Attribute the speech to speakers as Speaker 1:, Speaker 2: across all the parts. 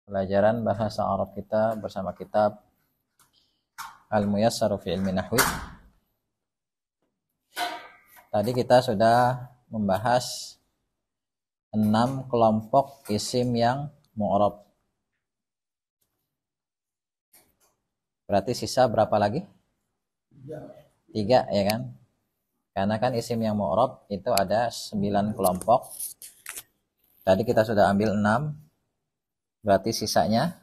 Speaker 1: pelajaran bahasa Arab kita bersama kitab Al-Muyassar fi Ilmi Nahwi. Tadi kita sudah membahas 6 kelompok isim yang mu'rab. Berarti sisa berapa lagi? 3 ya kan? Karena kan isim yang mu'rab itu ada 9 kelompok. Tadi kita sudah ambil 6. Berarti sisanya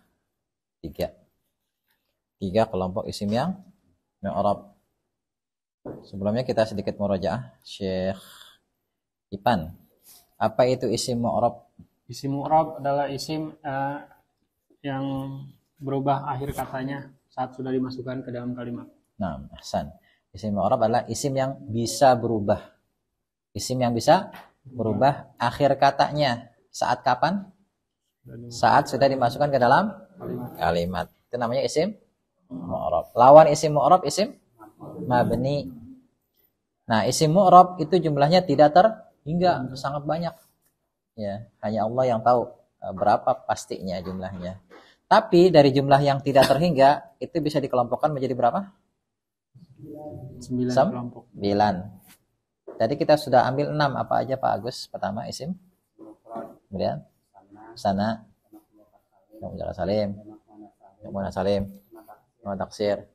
Speaker 1: 3. 3 kelompok isim yang mu'rab. Sebelumnya kita sedikit murojaah Syekh Ipan. Apa itu isim mu'rab?
Speaker 2: Isim mu'rab adalah isim yang berubah akhir katanya saat sudah dimasukkan ke dalam kalimat.
Speaker 1: Nah, ahsan. Isim mu'rab adalah isim yang bisa berubah. Isim yang bisa berubah akhir katanya. Saat kapan? Saat sudah dimasukkan ke dalam kalimat. Itu namanya isim mu'rab. Lawan isim mu'rab isim mabni. Nah, isim mu'rab itu jumlahnya tidak terhingga, sangat banyak. Ya, hanya Allah yang tahu berapa pastinya jumlahnya. Tapi dari jumlah yang tidak terhingga itu bisa dikelompokkan menjadi berapa?
Speaker 2: 9 kelompok.
Speaker 1: 9. Tadi kita sudah ambil 6. Apa aja Pak Agus? Pertama isim. Kemudian sana. Kemudian salim. Kemudian salim. Kemudian taksir.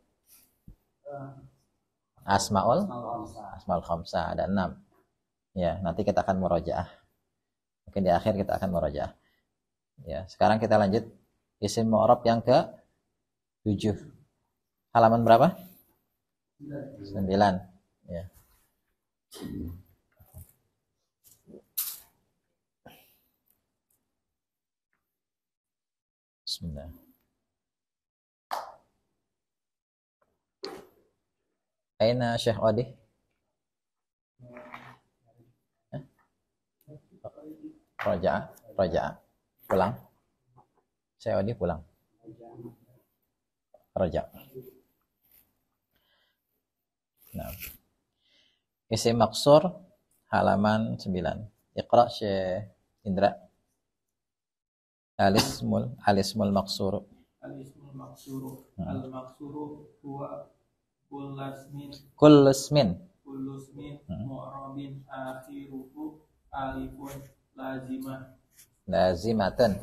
Speaker 1: Asmaul khamsah ada 6. Ya, nanti kita akan murojaah. Mungkin di akhir kita akan murojaah. Ya, sekarang kita lanjut isim mu'rab yang ke-7. Halaman berapa? 9. Ya. Bismillah. Aina Syekh Odi? Raja. Pulang. Syekh Odi pulang. Raja. Nah. Isim maksur halaman 9. Iqra Syekh Indra. Alismul maksur.
Speaker 3: Alismul maksuru. Al-maksuru huwa
Speaker 1: kullusmin
Speaker 3: mu'rabin akhiruhu alifun
Speaker 1: lazimatun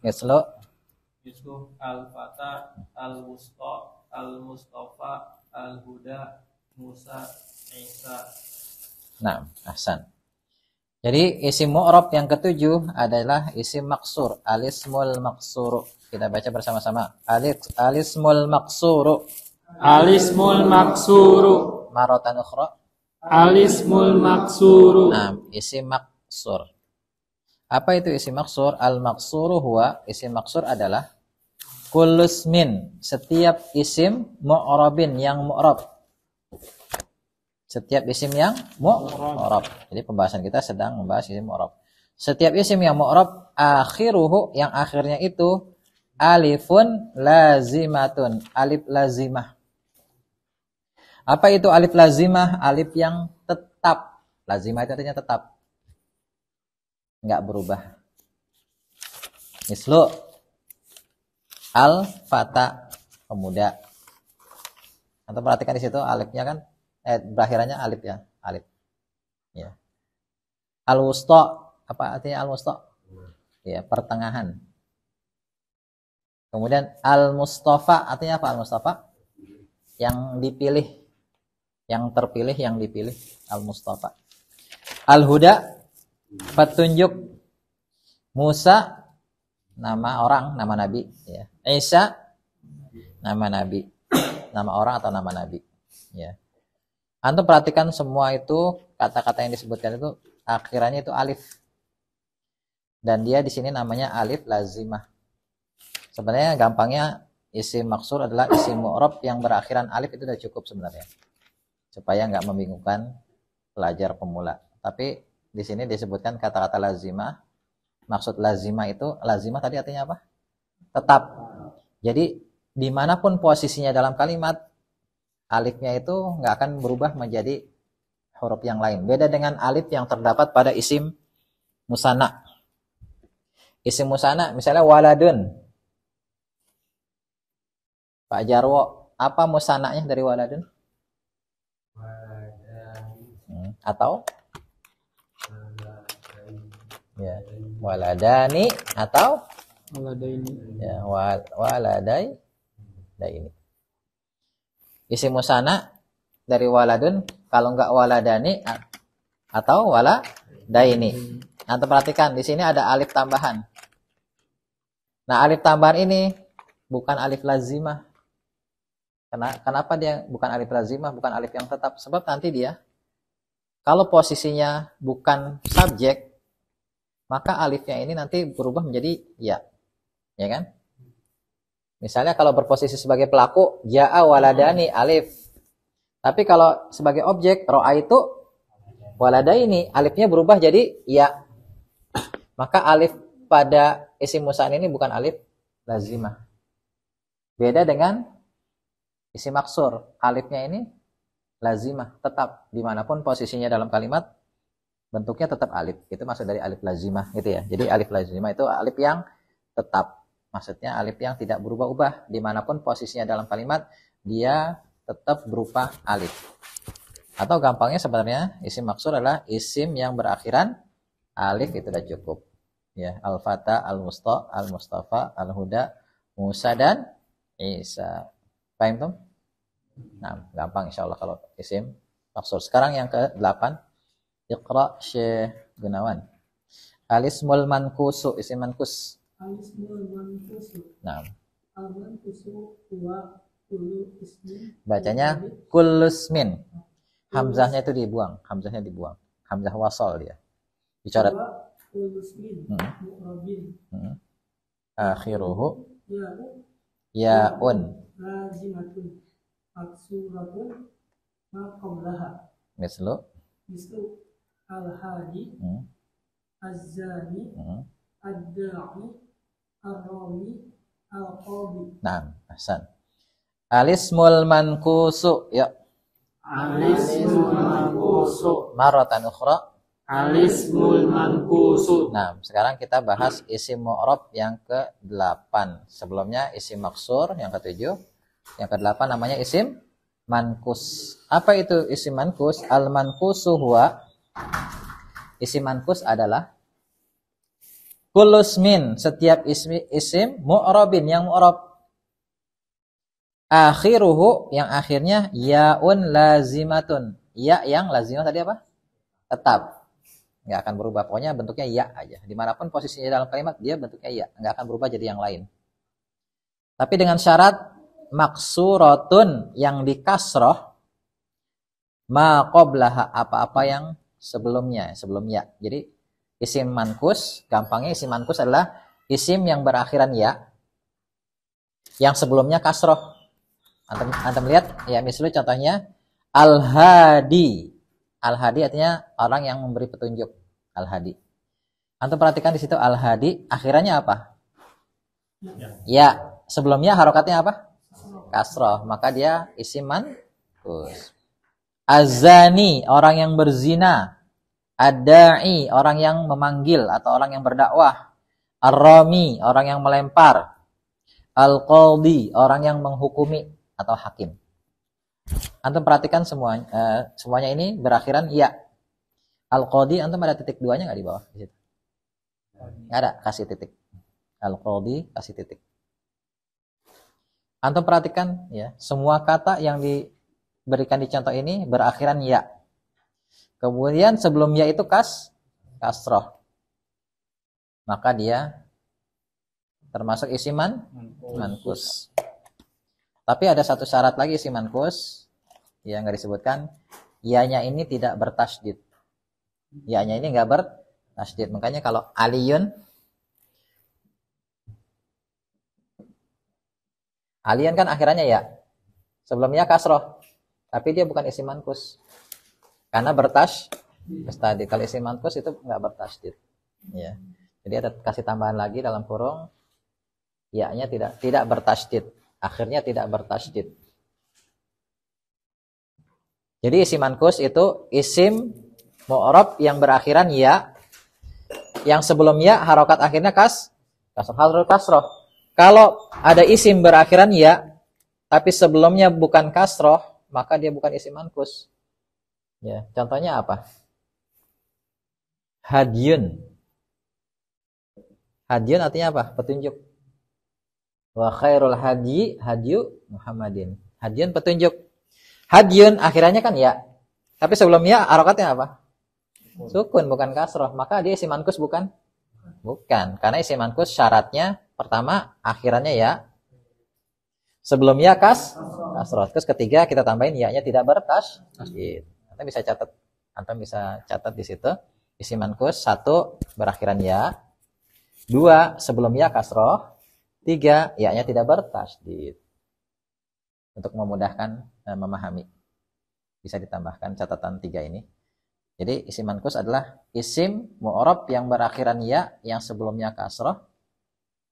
Speaker 1: mislu
Speaker 3: al-fata al-wusta al-mustafa al-huda Musa Isa.
Speaker 1: Nah, ahsan. Jadi isim mu'rab yang ke-7 adalah isim maksur, alismul maksuru. Kita baca bersama-sama. Alismul maksuru.
Speaker 2: Alismul maksuru.
Speaker 1: Maratan ukhra.
Speaker 2: Alismul maksuru.
Speaker 1: Nah, isim maksur. Apa itu isim maksur? Al-maksuru huwa, isim maksur adalah kullusmin, setiap isim mu'rabin yang mu'rab. Setiap isim yang mu'rab. Jadi pembahasan kita sedang membahas isim mu'rab. Setiap isim yang mu'rab akhiruhu, yang akhirnya itu alifun lazimatun, alif lazimah. Apa itu alif lazimah? Alif yang tetap. Lazimah itu artinya tetap. Enggak berubah. Mislu al-fata, pemuda. Atau perhatikan di situ alifnya kan berakhirannya alif ya, alif. Ya. Al-wusta, apa artinya al-wusta? Ya, pertengahan. Kemudian al-mustafa, artinya apa al-mustafa? Yang dipilih. Yang terpilih, yang dipilih, al-mustafa. Al-huda, petunjuk. Musa, nama orang, nama nabi. Ya. Isa, nama nabi. Nama orang atau nama nabi. Ya. Antum perhatikan semua itu, kata-kata yang disebutkan itu, akhirannya itu alif. Dan dia di sini namanya alif lazimah. Sebenarnya gampangnya isim maksur adalah isim mu'rab yang berakhiran alif, itu sudah cukup sebenarnya. Supaya nggak membingungkan pelajar pemula. Tapi di sini disebutkan kata-kata lazimah. Maksud lazimah itu, lazimah tadi artinya apa? Tetap. Jadi dimanapun posisinya dalam kalimat, alifnya itu nggak akan berubah menjadi huruf yang lain. Beda dengan alif yang terdapat pada isim musanna. Isim musana misalnya waladun. Pak Jarwo, apa musananya dari waladun? Atau ya, waladani atau
Speaker 2: Waladaini.
Speaker 1: ya, waladai ini. Isim musana dari waladun, kalau enggak waladani atau waladaini. Nah, perhatikan di sini ada alif tambahan. Nah, alif tambahan ini bukan alif lazimah. Kenapa dia bukan alif lazimah, bukan alif yang tetap? Sebab nanti dia kalau posisinya bukan subjek, maka alifnya ini nanti berubah menjadi ya. Ya kan? Misalnya kalau berposisi sebagai pelaku, ja'a waladani alif. Tapi kalau sebagai objek, ro'a itu waladaini, alifnya berubah jadi ya. Maka alif pada isim musanna ini bukan alif lazimah. Beda dengan isim maksur, alifnya ini lazimah, tetap dimanapun posisinya dalam kalimat, bentuknya tetap alif. Itu maksud dari alif lazimah gitu ya. Jadi alif lazimah itu alif yang tetap. Maksudnya alif yang tidak berubah-ubah, dimanapun posisinya dalam kalimat, dia tetap berupa alif. Atau gampangnya sebenarnya isim maksur adalah isim yang berakhiran alif, itu sudah cukup. Ya, al-fata, al-musta, al-mustafa, al-huda, Musa dan Isa. Paham tuh? Nah, gampang insyaallah kalau isim maksur. Sekarang yang ke-8. Iqra Syekh Gunawan. Al-ismul mankusu, isim mankus.
Speaker 4: Al-ismul mankusu.
Speaker 1: Nah,
Speaker 4: Al-mankusu huwa kullu ismin.
Speaker 1: bacanya kullusmin. Hamzahnya itu dibuang, hamzahnya dibuang. Hamzah wasal dia. Dicoret.
Speaker 4: Huwa kullu ismin mu'rabin.
Speaker 1: Akhiruhu
Speaker 4: Ya'u
Speaker 1: yaun.
Speaker 4: lazimatun maksuratun ma qablaha.
Speaker 1: Mislu.
Speaker 4: Mislu al-hadi, az-zani, ad-da'i, ar-rami, al-qadi.
Speaker 1: Nah, ahsan. Al-ismul mankusu. Ya.
Speaker 2: Al-ismul mankusu.
Speaker 1: Marratan ukhra.
Speaker 2: Al-ismul mankusu.
Speaker 1: Nah, sekarang kita bahas isim mu'rab yang ke-8. Sebelumnya isim maksur yang ke-7. Yang ke-8 namanya isim mankus. Apa itu isim mankus? Al-mankusu huwa, isim mankus adalah kulusmin, setiap isim mu'rabin yang mu'rab. Akhiruhu, yang akhirnya yaun lazimatun. Ya yang lazimah tadi apa? Tetap. Nggak akan berubah. Pokoknya bentuknya ya aja. Dimanapun posisinya dalam kalimat, dia bentuknya ya. Nggak akan berubah jadi yang lain. Tapi dengan syarat maksuratun, yang dikasroh, ma qablaha, apa-apa yang sebelumnya, sebelum ya. Jadi isim mankus, gampangnya isim mankus adalah isim yang berakhiran ya, yang sebelumnya kasroh. Antum lihat ya, misalnya contohnya al-hadi. Al-hadi artinya orang yang memberi petunjuk. Al-hadi. Antum perhatikan di situ al-hadi akhirannya apa? Ya. Sebelumnya harokatnya apa? Kasroh. Maka dia isim mankus. Az-zani, orang yang berzina. Ad-da'i, orang yang memanggil atau orang yang berdakwah. Ar-rami, orang yang melempar. Al-qadhi, orang yang menghukumi atau hakim. Antum perhatikan semuanya ini berakhiran ya. Al-qadhi, antum ada titik duanya nggak di bawah? Di situ. Nggak ada, kasih titik. Al-qadhi, kasih titik. Antum perhatikan ya, semua kata yang diberikan di contoh ini berakhiran ya. Kemudian sebelum ya itu kasroh. Maka dia termasuk isim mankus. Tapi ada satu syarat lagi isim mankus yang nggak disebutkan. Ya-nya ini tidak bertasydid. Ya-nya ini nggak bertasydid. Makanya kalau aliyun, alian kan akhirannya ya. Sebelumnya kasroh. Tapi dia bukan isim mankus. Karena bertasydid. Kalau isim mankus itu nggak bertasydid. Ya. Jadi ada kasih tambahan lagi dalam kurung. Ya-nya tidak bertasydid. Akhirnya tidak bertasydid. Jadi isim mankus itu isim mu'rab yang berakhiran ya. Yang sebelumnya harokat akhirnya Kasroh, halul kasroh. Kalau ada isim berakhiran ya, tapi sebelumnya bukan kasroh, maka dia bukan isim mankus. Ya, contohnya apa? Hadyun. Hadyun artinya apa? Petunjuk. Wa khairul hadyu Muhammadin. Hadyun petunjuk. Hadyun akhirannya kan ya. Tapi sebelumnya harokatnya apa? Sukun bukan kasroh. Maka dia isim mankus bukan? Bukan. Karena isim mankus syaratnya pertama akhirannya ya. Sebelumnya kasroh. Terus ketiga kita tambahin ya-nya tidak bertasydid. Antum bisa catat di situ. Isim mankus 1 berakhiran ya. 2 sebelum ya kasroh. 3 ya-nya tidak bertasydid. Untuk memudahkan memahami. Bisa ditambahkan catatan 3 ini. Jadi isim mankus adalah isim mu'rab yang berakhiran ya yang sebelumnya kasroh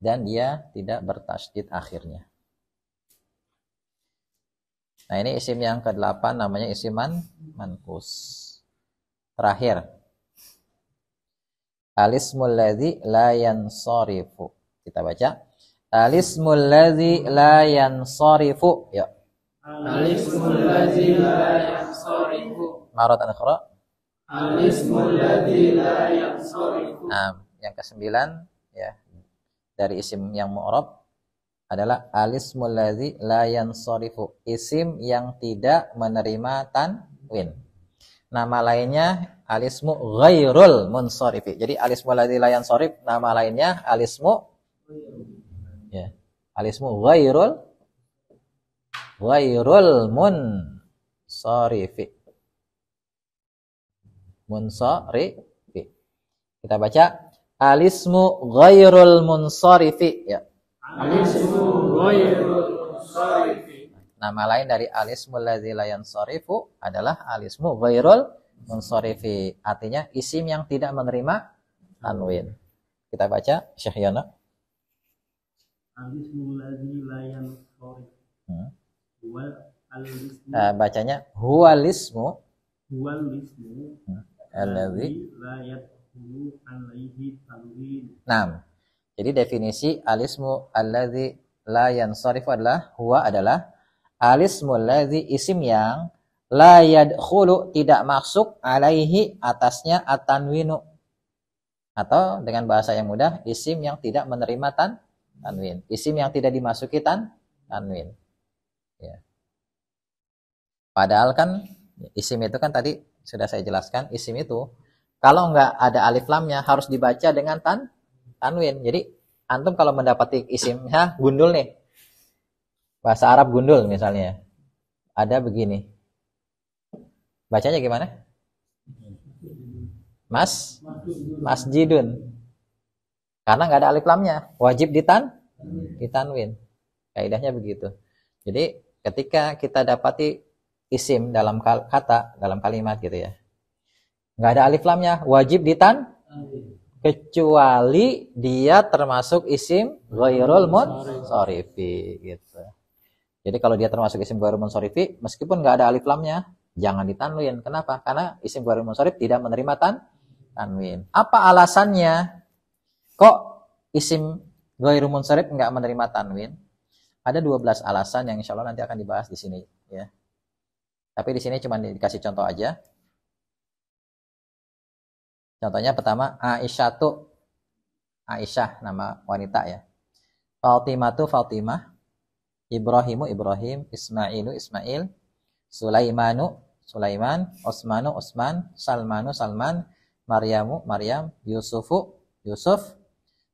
Speaker 1: dan dia tidak bertasydid akhirnya. Nah, ini isim yang ke-8 namanya isim mankus. Terakhir. Alismul ladzi la yansarifu. Kita baca. Alismul ladzi la yansarifu. Ya.
Speaker 3: Alismul ladzi la yansarifu.
Speaker 1: Maratan ukhra.
Speaker 3: Alismul ladzi la yansarifu.
Speaker 1: Nah, yang ke-9 ya. Dari isim yang mu'rab adalah alismul ladzi la yansarifu. Isim yang tidak menerima tanwin. Nama lainnya alismu ghairul munsarifi. Jadi alismul ladzi la yansarif nama lainnya alismu ya. Alismu ghairul munsarifi. Munsarifi. Kita baca alismu ghairul munsarifi ya.
Speaker 3: Alismu ghairul munsarifi.
Speaker 1: Nama lain dari alismul ladzi la yansarifu adalah alismu ghairul munsarifi. Artinya isim yang tidak menerima tanwin. Kita baca Syekh Yana.
Speaker 3: Alismul ladzi la yansarifu. Wal alismu.
Speaker 1: Bacanya huwalismu alladzi
Speaker 3: la yadkhulu alaihi tanwin.
Speaker 1: Nah, jadi definisi alismu alladzi la yansarifu adalah alismul ladzi isim yang la yadkhulu tidak masuk alaihi atasnya at-tanwinu. Atau dengan bahasa yang mudah isim yang tidak menerima tanwin. Isim yang tidak dimasuki tanwin. Ya. Padahal kan isim itu kan tadi sudah saya jelaskan, isim itu kalau nggak ada alif lamnya harus dibaca dengan tanwin. Jadi antum kalau mendapati isimnya gundul nih. Bahasa Arab gundul misalnya. Ada begini. Bacanya gimana? Masjidun. Karena nggak ada alif lamnya, wajib ditanwin. Kaidahnya begitu. Jadi ketika kita dapati isim dalam kata, dalam kalimat gitu ya, nggak ada alif lamnya, wajib kecuali dia termasuk isim ghairul munsarifi gitu. Jadi kalau dia termasuk isim ghairul munsarifi, meskipun nggak ada alif lamnya, jangan ditanwin. Kenapa? Karena isim ghairul munsharif tidak menerima tanwin. Apa alasannya? Kok isim ghairul munsharif enggak menerima tanwin? Ada 12 alasan yang insya Allah nanti akan dibahas di sini ya. Tapi di sini cuma dikasih contoh aja. Contohnya pertama Aisyah nama wanita ya. Fatimah, Ibrahim, Ismail, Sulaiman, Osman, Salman, Maryam, Yusuf,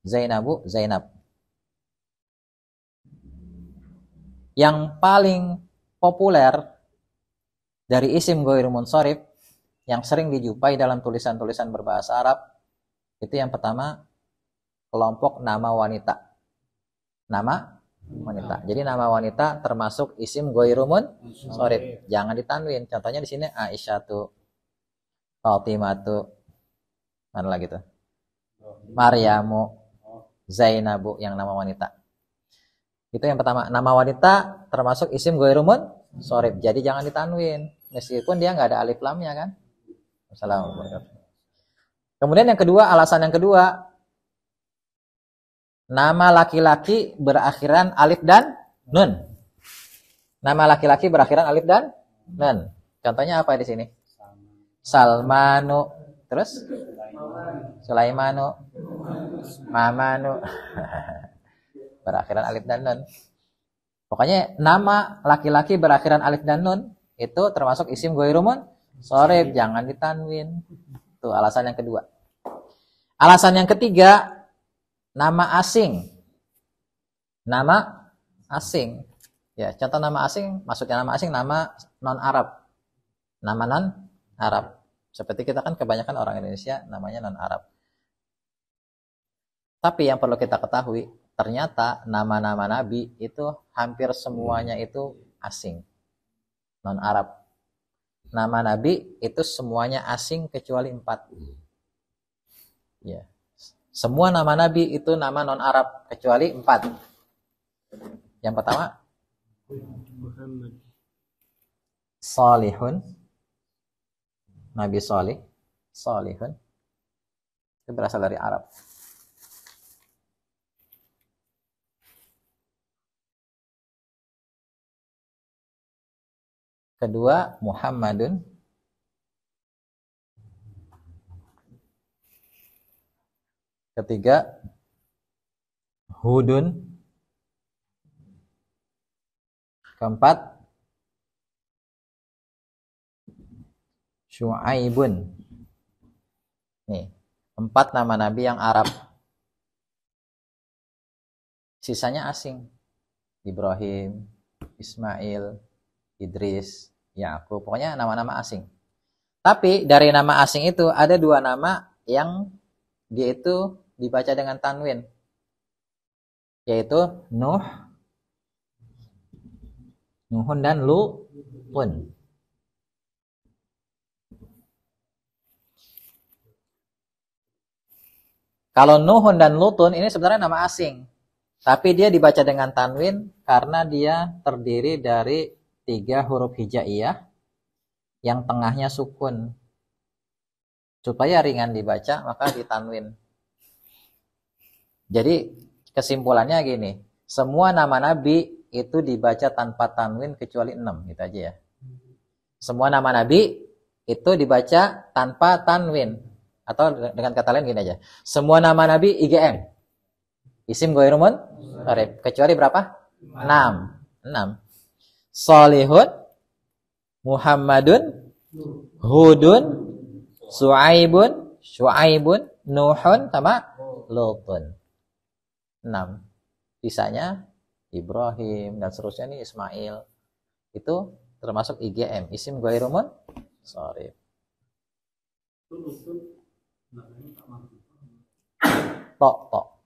Speaker 1: Zainab. Yang paling populer dari isim ghairul munsharif yang sering dijumpai dalam tulisan-tulisan berbahasa Arab itu yang pertama kelompok nama wanita. Jadi nama wanita termasuk isim ghairul munsharif. Jangan ditanwin. Contohnya di sini Aisyatu, Fatimatu, mana lagi tuh? Maryamu, Zainabu yang nama wanita. Itu yang pertama, nama wanita termasuk isim ghairul munsharif. Jadi jangan ditanwin meskipun dia nggak ada alif lamnya kan. Assalamualaikum. Kemudian yang kedua, alasan yang kedua, nama laki-laki berakhiran alif dan nun. Nama laki-laki berakhiran alif dan nun. Contohnya apa di sini? Salmanu. Terus? Sulaimanu. Mamanu. Berakhiran alif dan nun. Pokoknya nama laki-laki berakhiran alif dan nun itu termasuk isim ghairu munsharif, jangan ditanwin. Itu alasan yang kedua. Alasan yang ketiga, nama asing. Nama asing. Ya, contoh nama asing, maksudnya nama asing, nama non-Arab. Nama non-Arab. Seperti kita kan kebanyakan orang Indonesia namanya non-Arab. Tapi yang perlu kita ketahui, ternyata nama-nama nabi itu hampir semuanya itu asing. Non-Arab. Nama nabi itu semuanya asing kecuali 4. Ya. Semua nama nabi itu nama non-Arab kecuali 4. Yang pertama
Speaker 2: Muhammad.
Speaker 1: Salihun. Nabi Salih. Salihun. Itu berasal dari Arab. Kedua, Muhammadun. Ketiga, Hudun. Keempat, Syu'aibun. Nih, 4 nama nabi yang Arab. Sisanya asing. Ibrahim, Ismail, Idris, Yakub, pokoknya nama-nama asing. Tapi dari nama asing itu ada 2 nama yang dia itu dibaca dengan tanwin, yaitu Nuh, Nuhun dan Lutun. Kalau Nuhun dan Lutun ini sebenarnya nama asing, tapi dia dibaca dengan tanwin karena dia terdiri dari 3 huruf hijaiyah yang tengahnya sukun. Supaya ringan dibaca, maka ditanwin. Jadi kesimpulannya gini, semua nama nabi itu dibaca tanpa tanwin kecuali 6, gitu aja ya. Semua nama nabi itu dibaca tanpa tanwin. Atau dengan kata lain gini aja. Semua nama nabi IGM. Isim ghairu munsharif. Kecuali berapa? 6. Salihun, Muhammadun, Hudun, Syu'aibun, Nuhun, sama Lutun. 6. Sisanya Ibrahim dan seterusnya nih Ismail. Itu termasuk IGM, isim ghairu munsharif. Tok.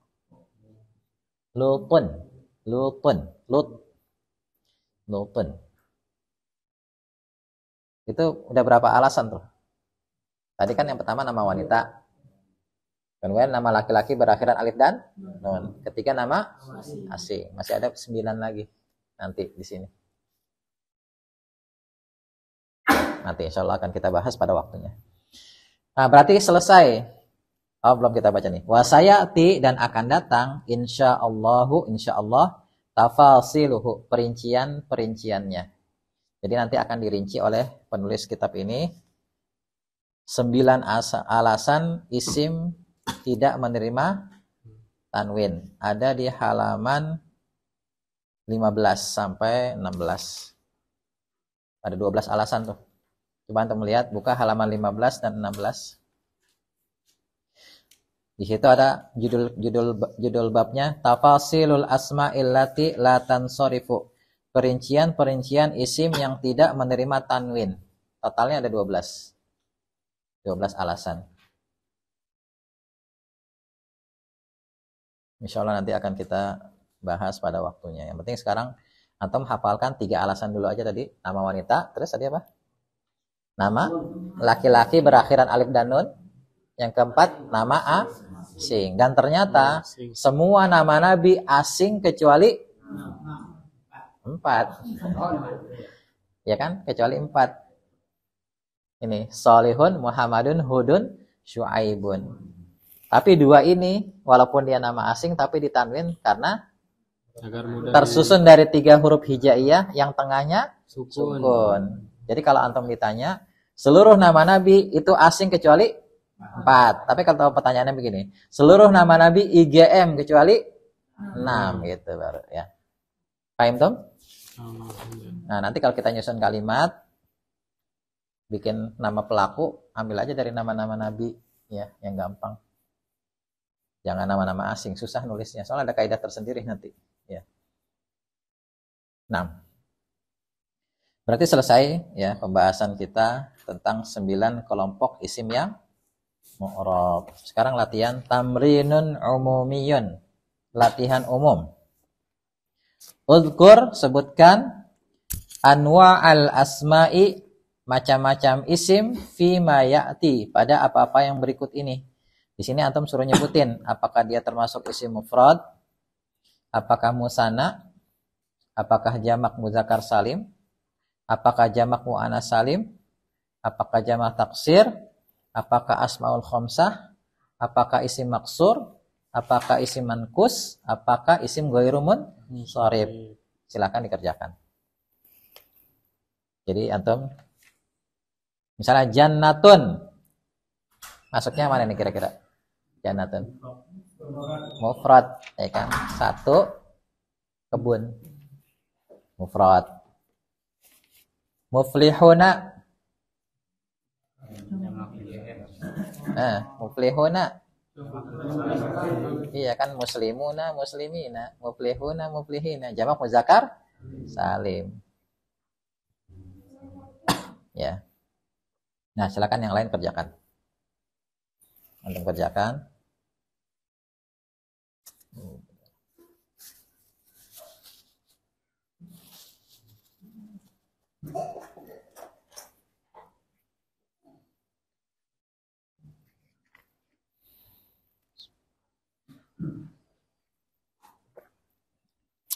Speaker 1: Lutun. Itu udah berapa alasan tuh? Tadi kan yang pertama nama wanita. Kemudian nama laki-laki berakhiran alif dan nun. Ketiga nama asing. Masih ada 9 lagi nanti di sini. Nanti insya Allah akan kita bahas pada waktunya. Nah, berarti selesai. Oh, belum kita baca nih. Wasayati, dan akan datang insyaallah tafasiluhu, perinciannya. Jadi nanti akan dirinci oleh penulis kitab ini 9 alasan isim tidak menerima tanwin. Ada di halaman 15 sampai 16. Ada 12 alasan tuh. Coba untuk melihat, buka halaman 15 dan 16. Di situ ada judul babnya Tafasilul asma'il lati la tansorifu. Perincian isim yang tidak menerima tanwin. Totalnya ada 12 alasan. Insya Allah nanti akan kita bahas pada waktunya. Yang penting sekarang antum hafalkan 3 alasan dulu aja tadi. Nama wanita, terus tadi apa? Nama laki-laki berakhiran alif dan nun. Yang keempat, nama asing. Dan ternyata semua nama nabi asing kecuali 4. Ya kan? Kecuali 4. Ini Salihun, Muhammadun, Hudun, Syu'aibun. Tapi dua ini walaupun dia nama asing tapi ditanwin karena
Speaker 2: Agar mudah
Speaker 1: tersusun dari 3 huruf hijaiyah yang tengahnya
Speaker 2: sukun.
Speaker 1: sukun. Jadi kalau antum ditanya, seluruh nama nabi itu asing kecuali 4. Tapi kalau pertanyaannya begini, seluruh nama nabi IGM kecuali 6 gitu baru ya. Paham Tom? Nah, nanti kalau kita nyusun kalimat bikin nama pelaku, ambil aja dari nama-nama nabi ya, yang gampang. Jangan nama-nama asing, susah nulisnya. Soalnya ada kaidah tersendiri nanti ya. 6. Berarti selesai ya pembahasan kita tentang 9 kelompok isim yang mu'rab. Sekarang latihan tamrinun umumiyun. Latihan umum. Uzkur, sebutkan anwa'al asma'i, macam-macam isim fi ma ya'ti, pada apa-apa yang berikut ini. Di sini antum suruh nyebutin apakah dia termasuk isim mufrad, apakah musanna, apakah jamak muzakkar salim, apakah jamak muannas salim, apakah jamak taksir, apakah asmaul khamsah, apakah isim maksur, apakah isim mankus, apakah isim ghairu munsharif. Silakan dikerjakan. Jadi antum misalnya jannatun, masuknya mana nih kira-kira? Jannatun mufrad ya kan, 1 kebun mufrad. Muflihuna, muflihuna, iya kan, muslimuna, muslimina, muflihuna, muflihina, jamak muzakkar salim ya. Nah silakan yang lain kerjakan, antum kerjakan.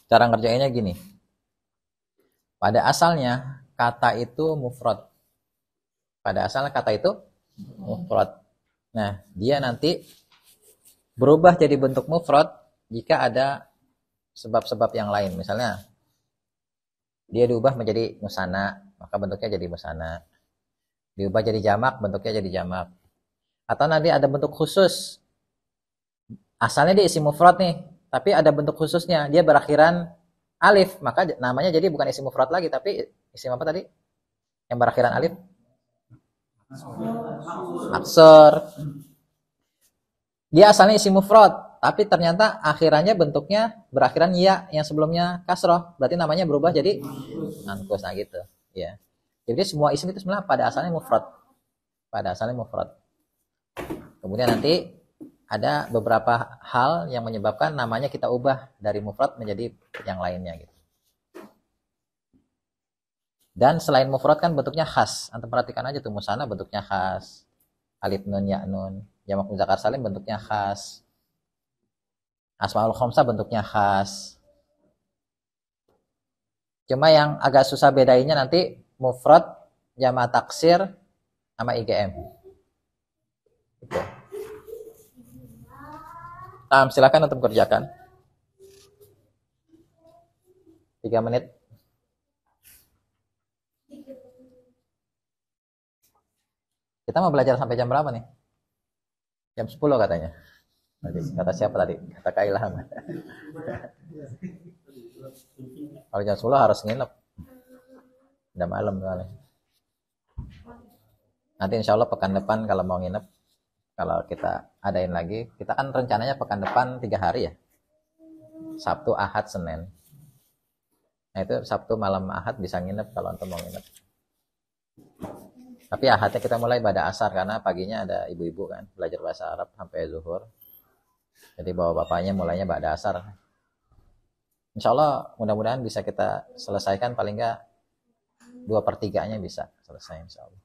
Speaker 1: Cara ngerjainnya gini. Pada asalnya kata itu mufrad. Pada asalnya kata itu mufrad. Nah, dia nanti berubah jadi bentuk mufrad jika ada sebab-sebab yang lain. Misalnya dia diubah menjadi musanna, maka bentuknya jadi musanna. Diubah jadi jamak, bentuknya jadi jamak. Atau nanti ada bentuk khusus. Asalnya dia isim mufrad nih, tapi ada bentuk khususnya, dia berakhiran alif, maka namanya jadi bukan isim mufrad lagi, tapi isim apa tadi? Yang berakhiran alif? Aksor. Dia asalnya isim mufrad, tapi ternyata akhirannya bentuknya berakhiran ya, yang sebelumnya kasroh, berarti namanya berubah jadi mankus, nah gitu ya. Jadi semua isim itu sebenarnya pada asalnya mufrad. Pada asalnya mufrad. Kemudian nanti ada beberapa hal yang menyebabkan namanya kita ubah dari mufrad menjadi yang lainnya gitu. Dan selain mufrad kan bentuknya khas. Antum perhatikan aja tuh, musanna bentuknya khas. Alif nun ya nun. Jamak muzakkar salim bentuknya khas. Asmaul khamsah bentuknya khas. Cuma yang agak susah bedainnya nanti mufrad, jamak taksir sama IGM. Gitu. Nah, silakan untuk kerjakan. 3 menit. Kita mau belajar sampai jam berapa nih? Jam 10 katanya. Kata siapa tadi? Kata Kak Ilham. Kalau jam 10 harus nginep. Udah malam soalnya. Nanti insya Allah pekan depan kalau mau nginep, kalau kita adain lagi, kita kan rencananya pekan depan 3 hari ya. Sabtu, Ahad, Senin. Nah itu Sabtu malam Ahad bisa nginep kalau antum mau nginep. Tapi Ahadnya kita mulai pada asar karena paginya ada ibu-ibu kan belajar bahasa Arab sampai zuhur. Jadi bawa bapaknya mulainya pada asar. Insya Allah mudah-mudahan bisa kita selesaikan, paling enggak 2/3-nya bisa selesai insya Allah.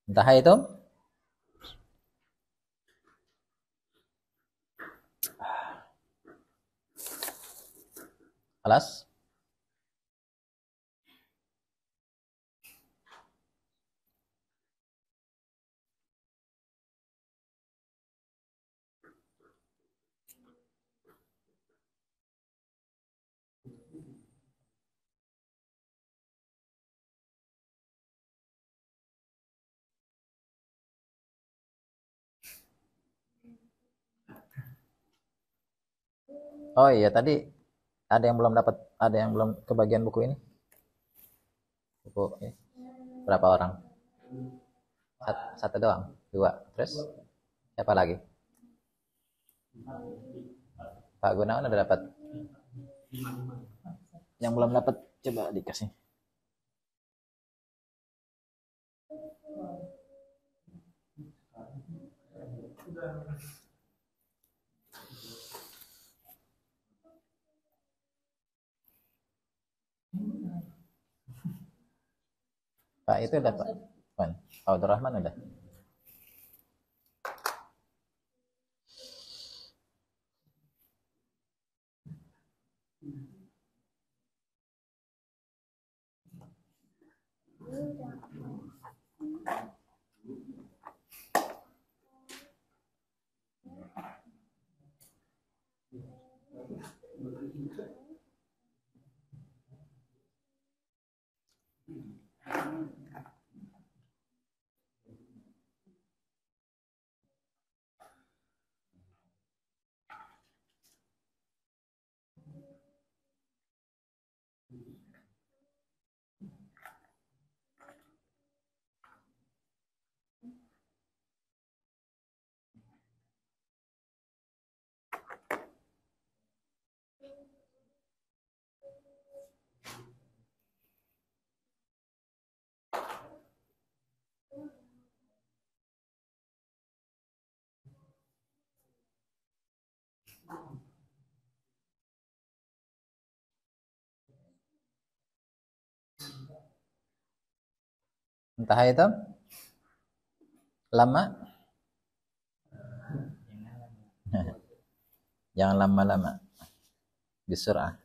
Speaker 1: Entah itu. Kelas. Oh iya, tadi ada yang belum kebagian buku ini. Buku ini. Berapa orang? Satu doang, 2. Terus siapa lagi? Pak Gunawan udah dapat. Yang belum dapat coba dikasih. Pak itu udah Pak. Pak Abdurrahman udah. Entah itu lama. Jangan lama-lama. Bisurah.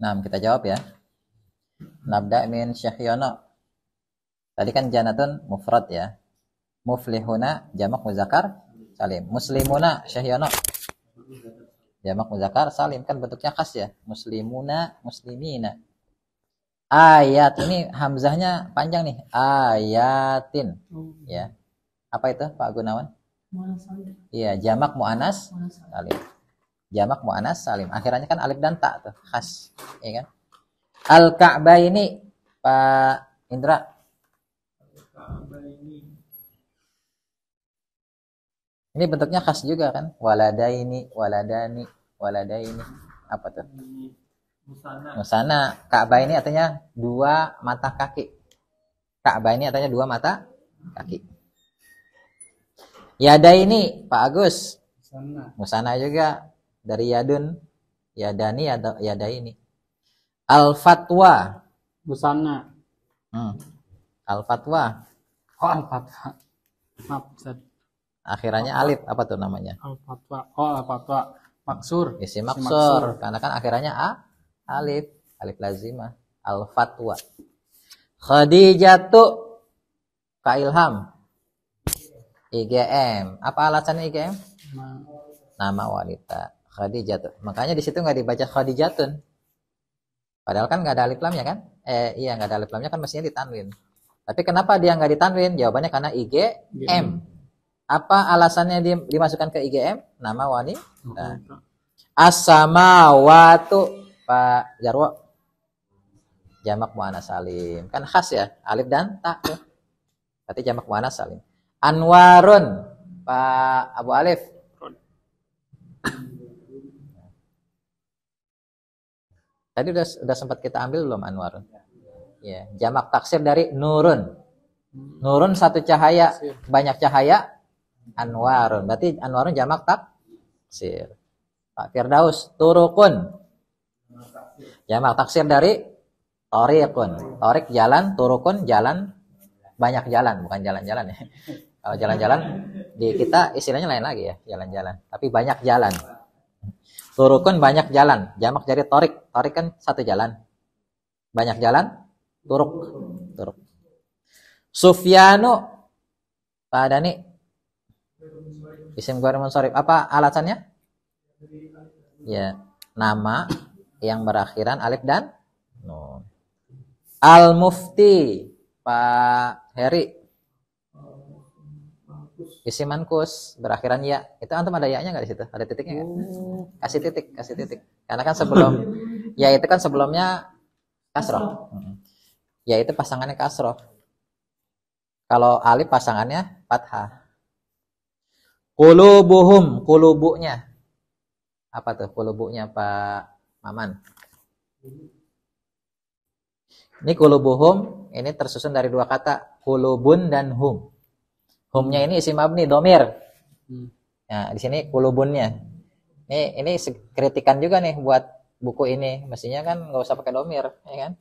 Speaker 1: Nah, kita jawab ya. Nabda min Syekh Yono. Tadi kan janatun mufrad ya. Muflihuna jamak muzakkar salim. Muslimuna Syekh Yono. Jamak muzakkar salim, kan bentuknya khas ya. Muslimuna, muslimina. Ayat ini hamzahnya panjang nih. Ayatin. Ya. Apa itu Pak Gunawan? Iya, jamak muannas salim. Jamak muannas salim. Akhirannya kan alif dan ta tuh, khas. Iya kan? Al-Ka'bah ini Pak Indra. Ini bentuknya khas juga kan? Waladaini, waladani, waladaini. Apa tuh? Musana. Ka'bah ini artinya 2 mata kaki. Ka'bah ini artinya 2 mata kaki. Yada ini Pak Agus. Musana juga dari yadun, yadani, yada ini. Al-Fatwa.
Speaker 2: Busana.
Speaker 1: Al-Fatwa.
Speaker 2: Oh, Al-Fatwa. Maaf, Ustaz.
Speaker 1: Akhirannya alif, apa tuh namanya?
Speaker 2: Al-Fatwa. Oh, Al-Fatwa. Maksur.
Speaker 1: Isim maksur. Karena kan akhirannya alif. Alif lazimah. Al-Fatwa. Khadijatu. Kak Ilham. IGM. Apa alasannya IGM? Nama wanita. Khadijatu. Makanya di situ nggak dibaca Khadijatun. Padahal kan nggak ada alif lamnya kan? Iya, nggak ada alif lamnya kan, mestinya ditanwin. Tapi kenapa dia nggak ditanwin? Jawabannya karena IGM. Apa alasannya dimasukkan ke IGM? Nama wanita. As-samawatu Pak Jarwo. Jamak muannas salim. Kan khas ya, alif dan ta tuh. Berarti jamak muannas salim. Anwarun Pak Abu Alif. Tadi udah sempat kita ambil belum Anwarun? Ya, jamak taksir dari nurun. Nurun 1 cahaya, banyak cahaya. Anwarun. Berarti Anwarun jamak taksir. Pak Firdaus, turukun. Jamak taksir dari toriqun. Torik jalan, turukun jalan, banyak jalan, bukan jalan-jalan ya. Kalau jalan-jalan di kita istilahnya lain lagi ya, jalan-jalan. Tapi banyak jalan. Turukun banyak jalan, jamak dari torik. Torik kan 1 jalan. Banyak jalan, turuk. Sufyanu Pak Dani. Isim ghair munsharif. Apa alasannya? Ya, nama yang berakhiran alif dan nun. Al-Mufti, Pak Heri. Isim mankus berakhiran ya. Itu antum ada ya-nya enggak di situ? Ada titiknya enggak? Kasih titik. Karena kan sebelum ya itu kan sebelumnya kasroh. Ya itu pasangannya kasroh. Kalau alif pasangannya fathah. Qulubuhum, qulubunya. Apa tuh qulubunya Pak Maman? Ini qulubuhum, ini tersusun dari dua kata, qulubun dan hum. Humnya ini isim mabni domir. Nah, di sini qulubunnya. Ini kritikan juga nih buat buku ini. Mestinya kan nggak usah pakai domir, ya kan?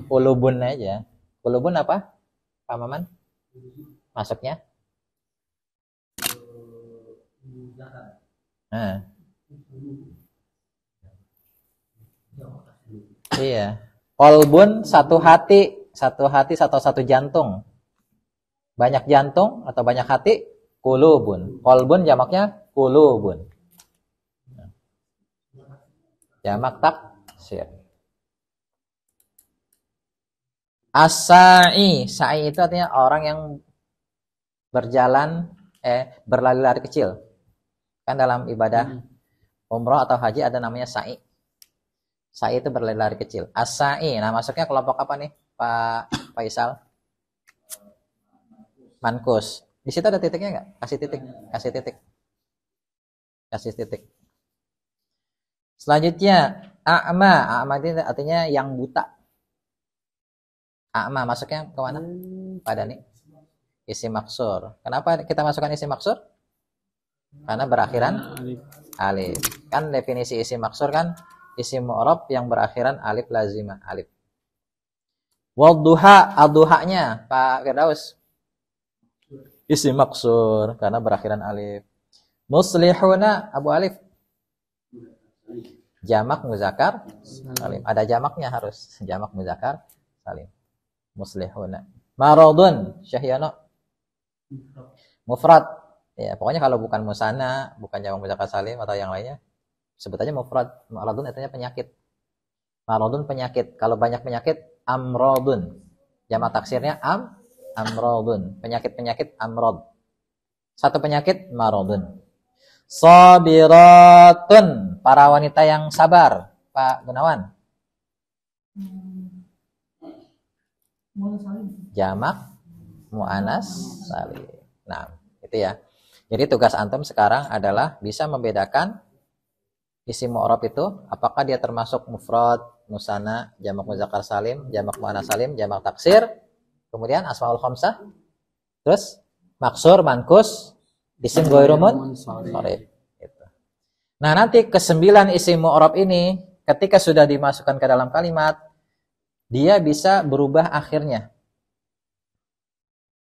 Speaker 1: Qulubun aja. Qulubun apa? Pak Maman? Masuknya? Nah. Iya. Qalbun satu hati atau satu jantung. Banyak jantung atau banyak hati, qulubun. Qalbun jamaknya qulubun. Jamak taksir. As-sa'i, sa'i itu artinya orang yang berjalan berlari-lari kecil. Kan dalam ibadah umroh atau haji ada namanya sa'i. Sa'i itu berlari-lari kecil. As-sa'i, nah masuknya kelompok apa nih Pak Faisal? Mankus. Di situ ada titiknya enggak? Kasih titik. Selanjutnya a'ma itu artinya yang buta. A'ma masuknya ke mana? Pada nih isim maksur. Kenapa kita masukkan isim maksur? Karena berakhiran alif. Kan definisi isim maksur kan isim mu'rab yang berakhiran alif lazimah, alif. Wadduha, ad-duhanya Pak Firdaus. Isim maksur karena berakhiran alif. Muslihuna Abu Alif. Jamak muzakkar salim. Ada jamaknya harus. Jamak muzakkar salim. Muslihuna. Maradun Syahyono. Mufrad. Ya, pokoknya kalau bukan musanna, bukan jamak muzakkar salim atau yang lainnya, sebut aja mufrad. Maradun artinya penyakit. Maradun penyakit. Kalau banyak penyakit, amradun. Jamak taksirnya amradun. Penyakit-penyakit amrad. Satu penyakit maradun. Sabiratun, para wanita yang sabar, Pak Gunawan. Jamak muannas salim. Nah, itu ya. Jadi tugas antum sekarang adalah bisa membedakan isim mu'rab itu apakah dia termasuk mufrad, musanna, jamak muzakkar salim, jamak muannas salim, jamak taksir, kemudian asmaul khamsah, terus maksur, mankus, isim ghairu munsharif. Gitu. Nah, nanti ke-9 isim mu'rab ini ketika sudah dimasukkan ke dalam kalimat, dia bisa berubah akhirnya.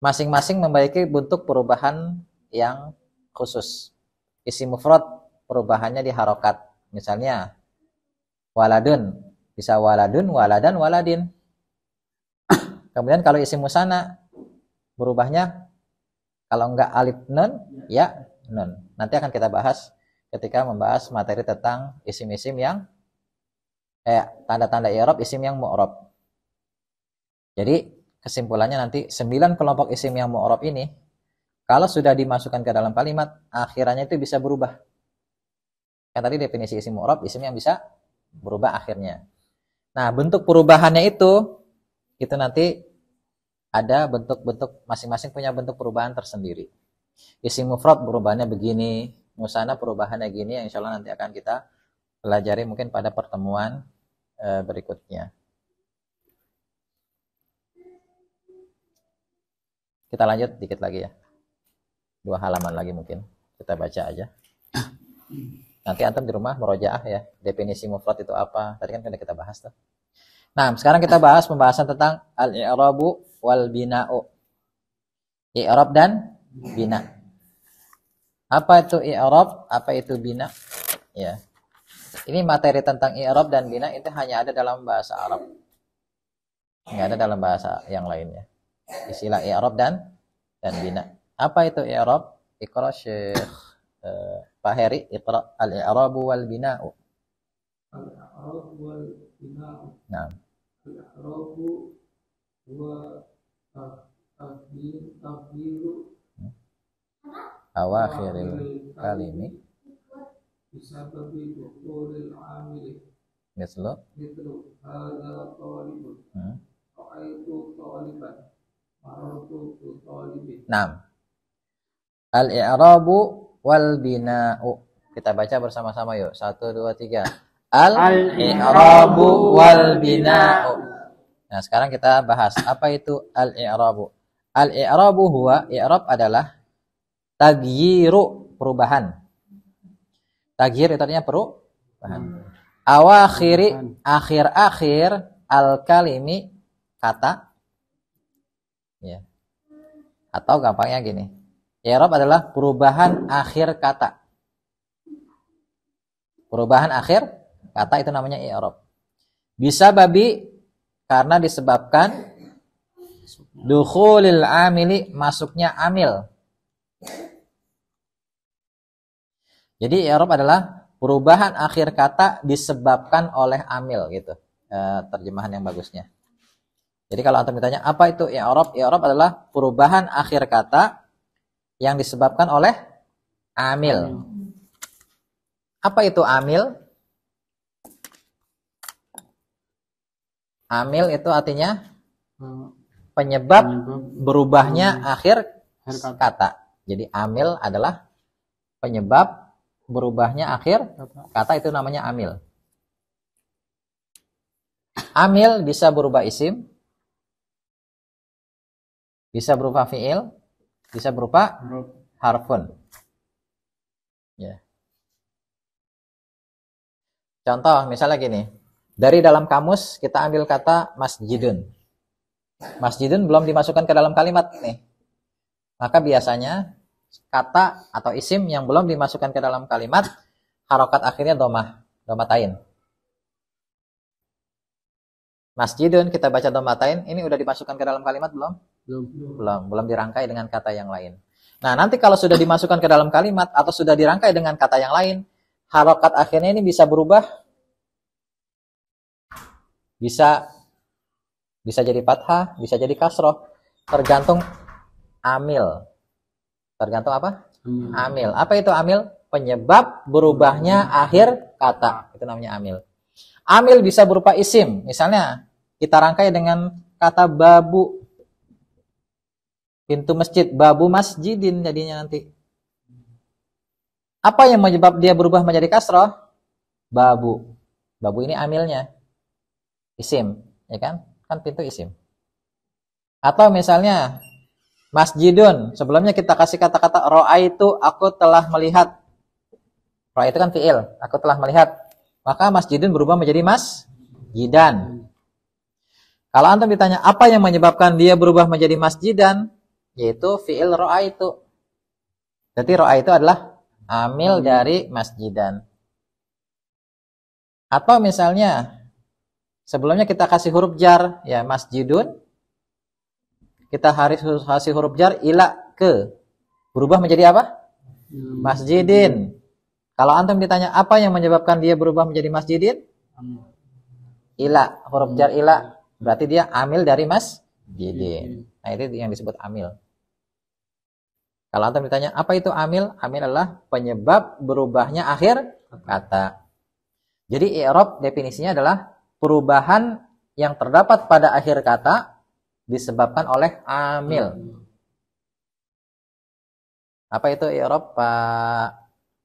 Speaker 1: Masing-masing memiliki bentuk perubahan yang khusus. Isim mufrad perubahannya di harokat. Misalnya waladun, bisa waladun, waladan, waladin. Kemudian kalau isim musanna berubahnya kalau enggak alif nun, ya nun. Nanti akan kita bahas ketika membahas materi tentang isim-isim yang tanda-tanda i'rab isim yang mu'rab. Jadi kesimpulannya nanti 9 kelompok isim yang mu'rab ini kalau sudah dimasukkan ke dalam kalimat akhirannya itu bisa berubah. Kan tadi definisi isim mu'rab isim yang bisa berubah akhirnya. Nah, bentuk perubahannya itu nanti ada bentuk-bentuk, masing-masing punya bentuk perubahan tersendiri. Isim mufrad perubahannya begini, musanna perubahannya gini, yang insya Allah nanti akan kita pelajari mungkin pada pertemuan berikutnya. Kita lanjut dikit lagi ya. 2 halaman lagi mungkin. Kita baca aja. Nanti antum di rumah murojaah ya. Definisi mufrad itu apa? Tadi kan sudah kita bahas tuh. Nah, sekarang kita bahas pembahasan tentang al-i'rabu wal bina'u. I'rab dan bina. Apa itu i'rab? Apa itu bina? Ya. Ini materi tentang i'rab dan bina itu hanya ada dalam bahasa Arab. Enggak ada dalam bahasa yang lainnya. Istilah i'rab dan bina. Apa itu i'rab? Iqra Syekh. Pak Heri, iqra al-i'rabu wal bina'u.
Speaker 3: Al-i'rab wal bina'u.
Speaker 1: Nah,
Speaker 3: Al-i'rabu wa tafdilu
Speaker 1: awakhiril kalimi
Speaker 3: bisababi dukhulil amili
Speaker 1: mislu
Speaker 3: mithlu hadza talibun ra'aitu taliban marartu bi talibin.
Speaker 1: Nah, al-i'rabu wal bina'u. Kita baca bersama-sama yuk. 1 2 3. Al-i'rabu wal bina'u. Nah, sekarang kita bahas apa itu al-i'rabu. Al-i'rabu huwa, i'rab adalah taghyiru, perubahan. Tagyir itu artinya perubahan. Awakhiri, akhir-akhir, al-kalimi, kata. Ya. Atau gampangnya gini. I'rab adalah perubahan akhir kata. Perubahan akhir kata itu namanya i'rab. Bisa babi karena disebabkan dukhulil amili, masuknya amil. Jadi i'rab adalah perubahan akhir kata disebabkan oleh amil gitu. Terjemahan yang bagusnya. Jadi kalau antum ditanya apa itu i'rab? I'rab adalah perubahan akhir kata yang disebabkan oleh amil. Apa itu amil? Amil itu artinya penyebab berubahnya akhir kata. Jadi amil adalah penyebab berubahnya akhir kata, itu namanya amil. Amil bisa berubah isim, bisa berupa fiil, bisa berupa harfun. Ya. Contoh misalnya gini. Dari dalam kamus kita ambil kata masjidun. Masjidun belum dimasukkan ke dalam kalimat nih. Maka biasanya kata atau isim yang belum dimasukkan ke dalam kalimat, harokat akhirnya domatain. Masjidun kita baca domatain, ini udah dimasukkan ke dalam kalimat belum? Belum dirangkai dengan kata yang lain. Nah, nanti kalau sudah dimasukkan ke dalam kalimat atau sudah dirangkai dengan kata yang lain, harokat akhirnya ini bisa berubah. Bisa jadi fathah, bisa jadi kasroh, tergantung amil. Tergantung apa? Amil. Apa itu amil? Penyebab berubahnya akhir kata. Itu namanya amil. Amil bisa berupa isim. Misalnya kita rangkai dengan kata babu. Pintu masjid. Babu masjidin jadinya nanti. Apa yang menyebab dia berubah menjadi kasroh? Babu. Babu ini amilnya. Isim. Ya kan? Kan pintu isim. Atau misalnya masjidun, sebelumnya kita kasih kata-kata ra'aitu, aku telah melihat. Ra'aitu kan fi'il, aku telah melihat. Maka masjidun berubah menjadi masjidan. Kalau antum ditanya apa yang menyebabkan dia berubah menjadi masjidan, yaitu fi'il ra'aitu. Jadi ra'aitu adalah amil dari masjidan. Atau misalnya sebelumnya kita kasih huruf jar, ya masjidun. Kita harus kasih huruf jar ila ke. Berubah menjadi apa? Masjidin. Kalau antum ditanya apa yang menyebabkan dia berubah menjadi masjidin? Ila, huruf jar ila. Berarti dia amil dari masjidin. Nah, itu yang disebut amil. Kalau antum ditanya apa itu amil? Amil adalah penyebab berubahnya akhir kata. Jadi i'rab definisinya adalah perubahan yang terdapat pada akhir kata disebabkan oleh amil. Apa itu i'rab, Pak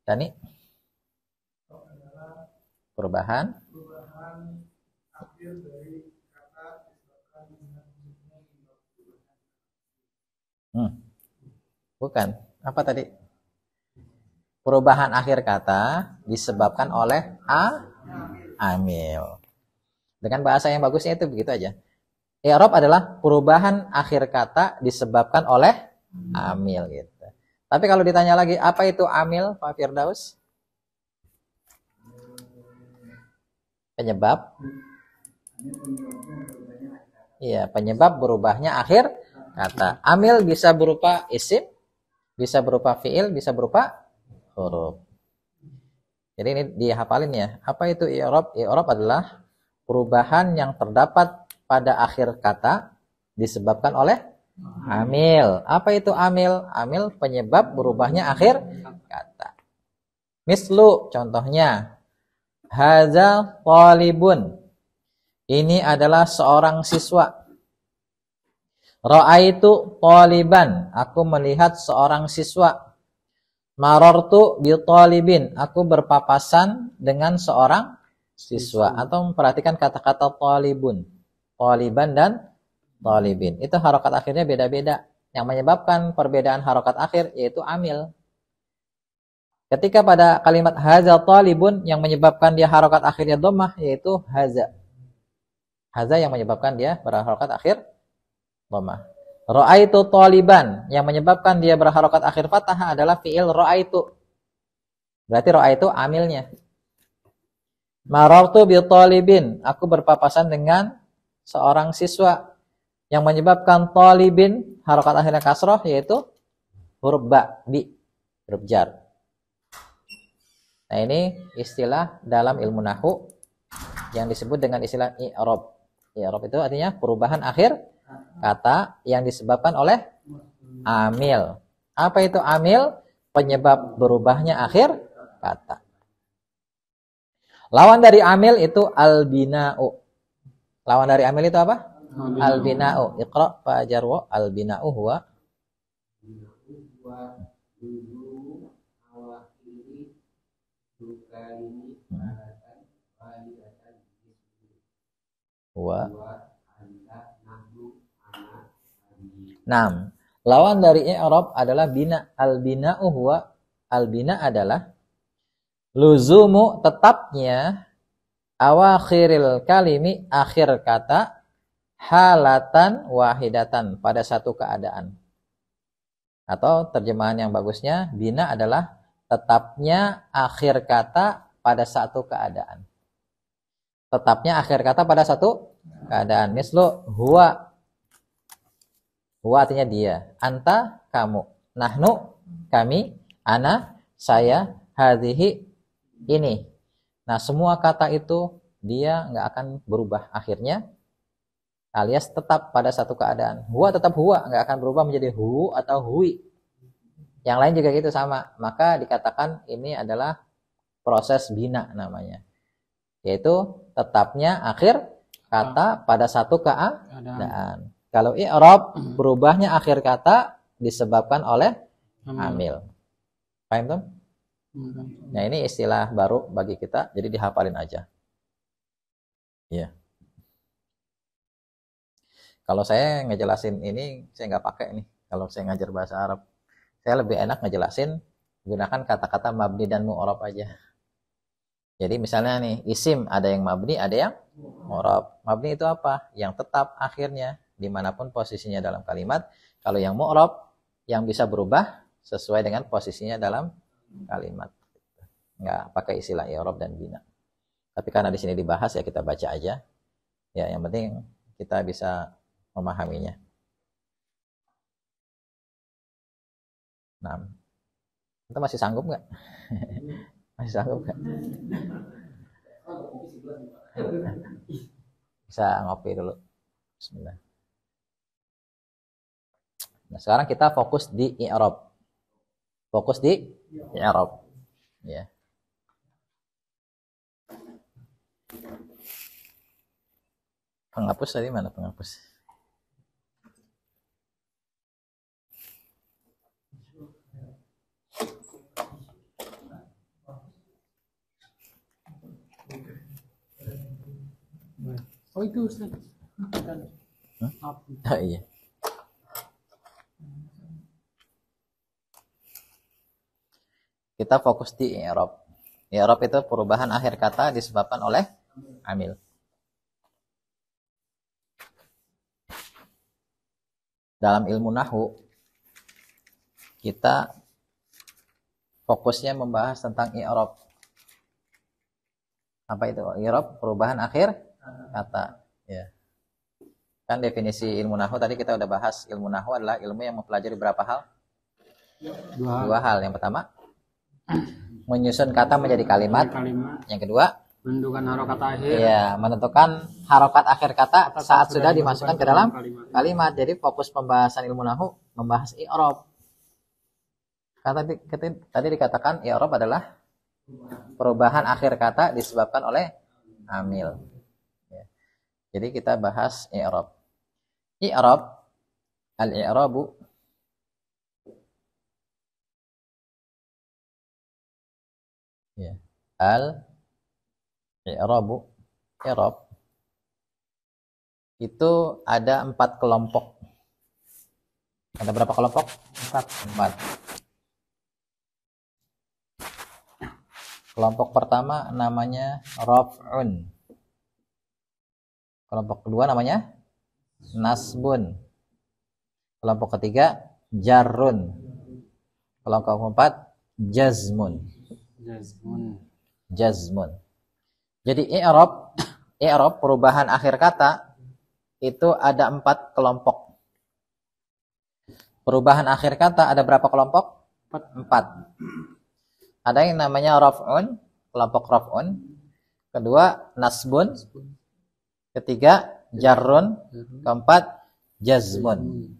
Speaker 1: Dani? Perubahan
Speaker 3: Akhir dari kata disebabkan dengan
Speaker 1: bukan. Apa tadi? Perubahan akhir kata disebabkan oleh amil. Dengan bahasa yang bagusnya itu begitu aja. I'rab adalah perubahan akhir kata disebabkan oleh amil gitu. Tapi kalau ditanya lagi apa itu amil, Pak Firdaus? Penyebab. Iya, penyebab berubahnya akhir kata. Amil bisa berupa isim, bisa berupa fiil, bisa berupa huruf. Jadi ini dihafalin ya. Apa itu i'rab? I'rab adalah perubahan yang terdapat pada akhir kata disebabkan oleh amil. Apa itu amil? Amil penyebab berubahnya akhir kata. Mislu, contohnya, hadza talibun. Ini adalah seorang siswa. Ra'aitu taliban. Aku melihat seorang siswa. Marartu bi talibin. Aku berpapasan dengan seorang siswa. Atau memperhatikan kata-kata talibun. Taliban dan talibin. Itu harokat akhirnya beda-beda. Yang menyebabkan perbedaan harokat akhir yaitu amil. Ketika pada kalimat haza talibun yang menyebabkan dia harokat akhirnya dhammah yaitu haza. Haza yang menyebabkan dia berharokat akhir dhammah. Ra'aitu taliban yang menyebabkan dia berharokat akhir fathah adalah fi'il ra'aitu. Berarti ra'aitu amilnya. Marartu bi talibin. Aku berpapasan dengan seorang siswa. Yang menyebabkan talibin harokat akhirnya kasroh yaitu huruf ba, bi, huruf jar. Nah ini istilah dalam ilmu nahwu yang disebut dengan istilah i'rab. I'rab itu artinya perubahan akhir kata yang disebabkan oleh amil. Apa itu amil? Penyebab berubahnya akhir kata. Lawan dari amil itu al-bina'u. Lawan dari amil itu apa? Al-bina'u. Iqra fa jarwa al-bina'u huwa Naam. Lawan dari i'rab adalah bina. Al-bina'u huwa, al-bina adalah luzumu tetapnya awakhiril kalimi akhir kata halatan wahidatan pada satu keadaan. Atau terjemahan yang bagusnya bina adalah tetapnya akhir kata pada satu keadaan. Tetapnya akhir kata pada satu keadaan. Mislu huwa. Huwa artinya dia. Anta, kamu. Nahnu, kami. Ana, saya. Hadhihi, ini. Nah, semua kata itu dia nggak akan berubah akhirnya. Alias tetap pada satu keadaan. Huwa tetap huwa. Nggak akan berubah menjadi hu atau hui. Yang lain juga gitu sama. Maka dikatakan ini adalah proses bina namanya. Yaitu tetapnya akhir kata pada satu keadaan. Kalau i'rab berubahnya akhir kata disebabkan oleh amil. Paham tuh? Nah ini istilah baru bagi kita, jadi dihafalin aja. Iya. Kalau saya ngejelasin ini, saya nggak pakai nih. Kalau saya ngajar bahasa Arab, saya lebih enak ngejelasin gunakan kata-kata mabni dan mu'rab aja. Jadi misalnya nih, isim ada yang mabni, ada yang mu'rab. Mabni itu apa? Yang tetap akhirnya dimanapun posisinya dalam kalimat. Kalau yang mu'rab yang bisa berubah sesuai dengan posisinya dalam kalimat. Nggak pakai istilah i'rab dan bina. Tapi karena di sini dibahas ya kita baca aja. Ya yang penting kita bisa memahaminya. Nah, kita masih sanggup nggak? Masih sanggup nggak? Bisa ngopi dulu. Bismillah. Nah, sekarang kita fokus di i'rab. Fokus di i'rab. Ya. Penghapus tadi mana penghapus?
Speaker 2: Oh itu Ustaz.
Speaker 1: Oh, iya. Kita fokus di i'rab. I'rab itu perubahan akhir kata disebabkan oleh amil. Dalam ilmu nahwu kita fokusnya membahas tentang i'rab. Apa itu i'rab? Perubahan akhir kata. Ya. Kan definisi ilmu nahwu tadi kita udah bahas. Ilmu nahwu adalah ilmu yang mempelajari berapa hal? Dua hal. Yang pertama menyusun kata menjadi kalimat.
Speaker 2: Kalimat.
Speaker 1: Yang kedua,
Speaker 2: Menentukan harokat akhir.
Speaker 1: ya, menentukan harokat akhir kata saat sudah dimasukkan ke dalam kalimat. Jadi fokus pembahasan ilmu nahwu membahas i'rab. Tadi dikatakan i'rab adalah perubahan akhir kata disebabkan oleh amil. Ya. Jadi kita bahas i'rab. I'rab, al-i'rabu ya. I'rabu, i'rab itu ada 4 kelompok. Ada berapa kelompok? 4. Kelompok pertama namanya raf'un. Kelompok kedua namanya nasbun. Kelompok ketiga jarrun. Kelompok keempat jazmun. Jazmun. Jadi i'rab perubahan akhir kata itu ada 4 kelompok. Perubahan akhir kata ada berapa kelompok? 4. Ada yang namanya raf'un, kelompok raf'un. Kedua nasbun. Ketiga jarrun. Keempat jazmun.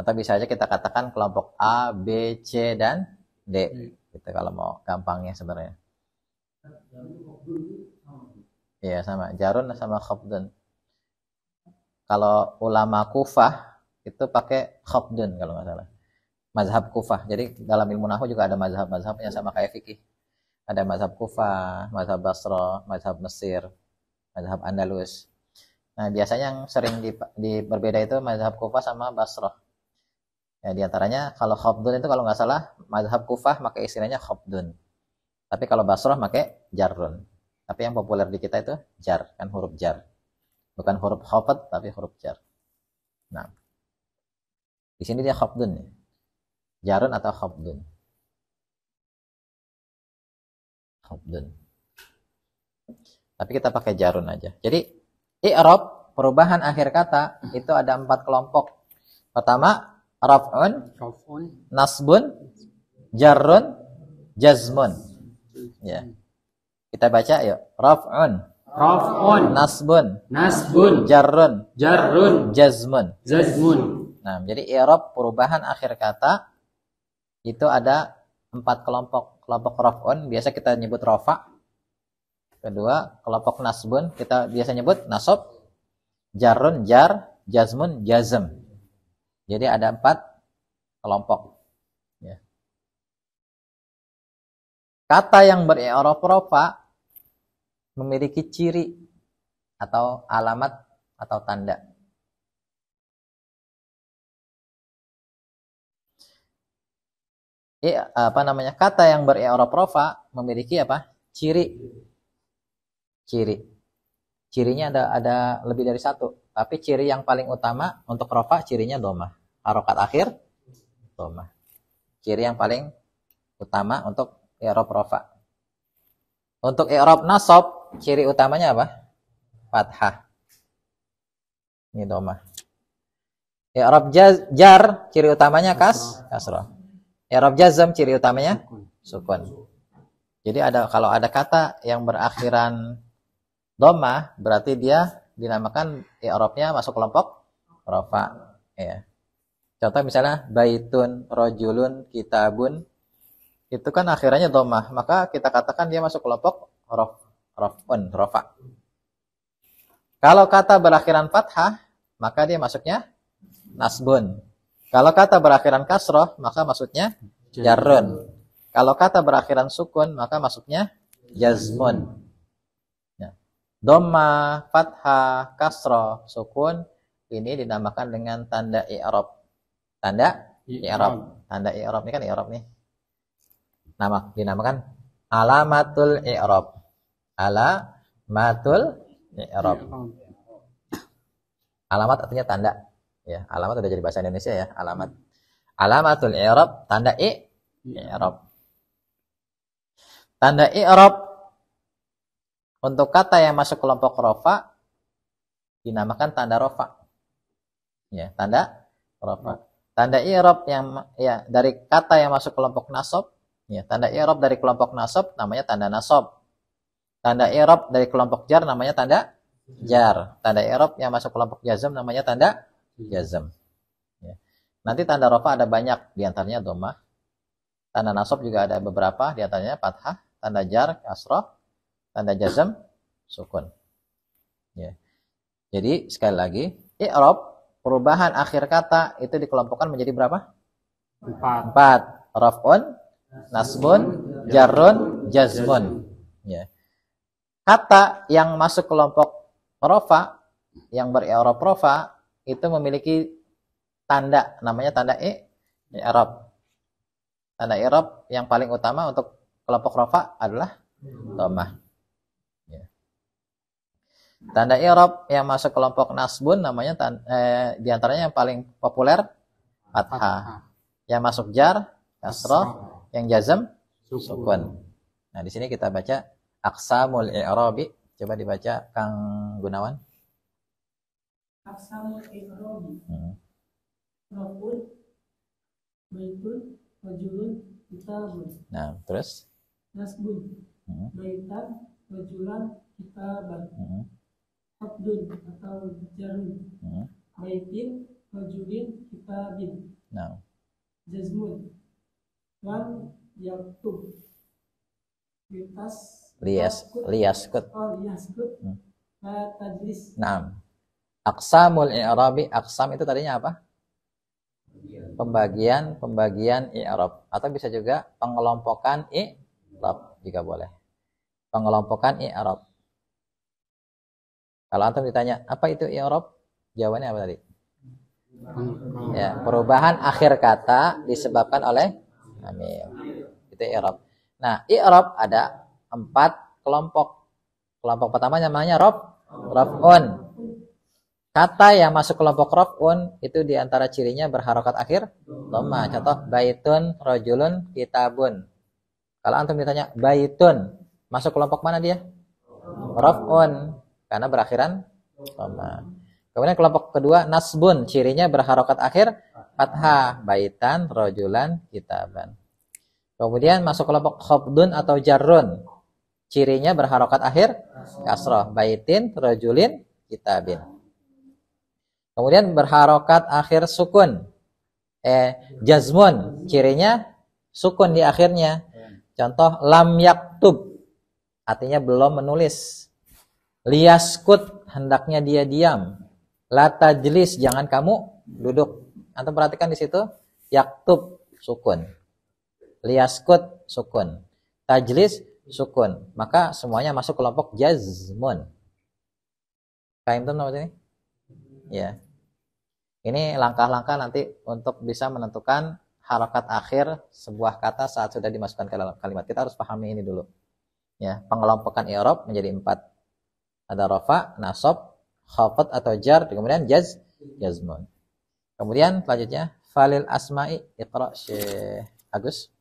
Speaker 1: Atau bisa aja kita katakan kelompok A, B, C, dan D. Gitu kalau mau gampangnya sebenarnya. Iya sama, jarun sama khafdun. Kalau ulama Kufah itu pakai khafdun kalau nggak salah. Mazhab Kufah. Jadi dalam ilmu nahwu juga ada mazhab-mazhabnya sama kayak fikih. Ada mazhab Kufah, mazhab Basra, mazhab Mesir, mazhab Andalus. Nah, biasanya yang sering berbeda itu mazhab Kufah sama Basra. Ya, di antaranya kalau khafdun itu kalau nggak salah mazhab Kufah pakai istilahnya khafdun. Tapi kalau Basrah pakai jarrun. Tapi yang populer di kita itu jar, kan huruf jar. Bukan huruf khafd tapi huruf jar. Nah. Di sini dia khafdun ya. Jarrun atau khafdun. Khafdun. Tapi kita pakai jarrun aja. Jadi i'rab perubahan akhir kata itu ada 4 kelompok. Pertama raf'un, nasbun, jarrun, jazmun. Ya. Kita baca yuk. Raf'un, nasbun, jarrun, jazmun. Nah, jadi i'rab perubahan akhir kata itu ada 4 kelompok. Kelompok raf'un biasa kita nyebut rafa. Kedua, kelompok nasbun kita biasa nyebut nasab. Jarrun, jar, jazmun, jazm. Jadi ada 4 kelompok. Ya. Kata yang beri'rab rafa memiliki ciri atau alamat atau tanda. Kata yang beri'rab rafa memiliki apa? Ciri. Cirinya ada lebih dari 1, tapi ciri yang paling utama untuk rafa cirinya dhammah. Harokat akhir dhammah. Ciri yang paling utama untuk i'rab rafa. Untuk i'rab nasab, ciri utamanya apa? Fathah. Ini dhammah. I'rab jar, ciri utamanya kasrah. I'rab jazm, ciri utamanya sukun. Jadi kalau ada kata yang berakhiran dhammah, berarti dia dinamakan i'rabnya masuk kelompok rafa. Ya. Contoh misalnya baitun, rajulun, kitabun. Itu kan akhirannya dhammah, maka kita katakan dia masuk kelompok raf'un, rafa. Kalau kata berakhiran fathah, maka dia masuknya nasbun. Kalau kata berakhiran kasrah, maka masuknya jarrun. Kalau kata berakhiran sukun, maka masuknya jazmun. Ya. Dhammah, fathah, kasrah, sukun ini dinamakan dengan tanda i'rab. Tanda i'rab. Tanda i'rab ini kan i'rab nih. Dinamakan alamatul i'rab. Alamatul i'rab. Alamat artinya tanda. Ya, alamat udah jadi bahasa Indonesia ya, alamat. Alamatul i'rab, tanda i'rab. Tanda i'rab untuk kata yang masuk kelompok rafa dinamakan tanda rafa. Ya, tanda rafa. Tanda i'rab yang dari kata yang masuk kelompok nasab Ya, tanda i'rab dari kelompok nasab namanya tanda nasab. Tanda i'rab dari kelompok jar namanya tanda jar. Tanda i'rab yang masuk kelompok jazm namanya tanda jazm. Ya. Nanti tanda rafa ada banyak, diantaranya dhammah. Tanda nasab juga ada beberapa, diantaranya fathah, tanda jar, kasrah, tanda jazm, sukun. Ya. Jadi sekali lagi, i'rab perubahan akhir kata itu dikelompokkan menjadi berapa? 4. Raf'un, nasbun, jarrun, jazmun. Ya. Kata yang masuk kelompok rafa, yang beri'rab rafa, itu memiliki tanda, namanya tanda i'rab. Tanda i'rab yang paling utama untuk kelompok rafa adalah dhammah. Ya. Tanda i'rab yang masuk kelompok nasbun namanya diantaranya yang paling populer fathah. Yang masuk jar, kasrah, yang jazm, sukun. Nah, di sini kita baca aqsamul i'rabi. Coba dibaca Kang Gunawan.
Speaker 4: Aqsamul i'rabi. Raf'un, baitun, rajulun, kitabun.
Speaker 1: Nah, terus
Speaker 4: Nasbun, baitan, rajulan, kitaban. Habdun atau jarun. Baitin, rajulin, kitabin.
Speaker 1: nah,
Speaker 4: Jazmun, lam yaktub.
Speaker 1: liyaskut.
Speaker 4: Liyaskut. La tajlis.
Speaker 1: Nah, aqsamul i'rabi, aqsam itu tadinya apa? Pembagian i'rab, atau bisa juga pengelompokan i'rab juga boleh. Pengelompokan i'rab. Kalau antum ditanya, apa itu i'rab? Jawabannya apa tadi? Ya, perubahan akhir kata disebabkan oleh amil. Itu i'rab. Nah, i'rab ada 4 kelompok. Kelompok pertama namanya raf'un. Kata yang masuk kelompok raf'un itu diantara cirinya berharokat akhir dhammah. Contoh baitun, rajulun, kitabun. Kalau antum ditanya baitun, masuk kelompok mana dia? Raf'un, karena berakhiran dhammah. Kemudian kelompok kedua nasbun, cirinya berharokat akhir fathah, baitan, rajulan, kitaban. Kemudian masuk kelompok khafdun atau jarrun, cirinya berharokat akhir kasrah, baitin, rajulin, kitabin. Kemudian berharokat akhir sukun, jazmun, cirinya sukun di akhirnya. Contoh lam yaktub, artinya belum menulis. Liyaskut, hendaknya dia diam. La tajlis, jangan kamu duduk. Antum perhatikan di situ, yaktub sukun, liyaskut sukun, tajlis sukun. Maka semuanya masuk kelompok jazmun. Paham tuh nomor ini? Ya. Ini langkah-langkah nanti untuk bisa menentukan harokat akhir sebuah kata saat sudah dimasukkan ke dalam kalimat. Kita harus pahami ini dulu. Ya, pengelompokan i'rab menjadi 4. Ada rafa, nasab, khafad atau jar, kemudian jazmun. Kemudian selanjutnya falil asma'i, iqra Syekh Agus.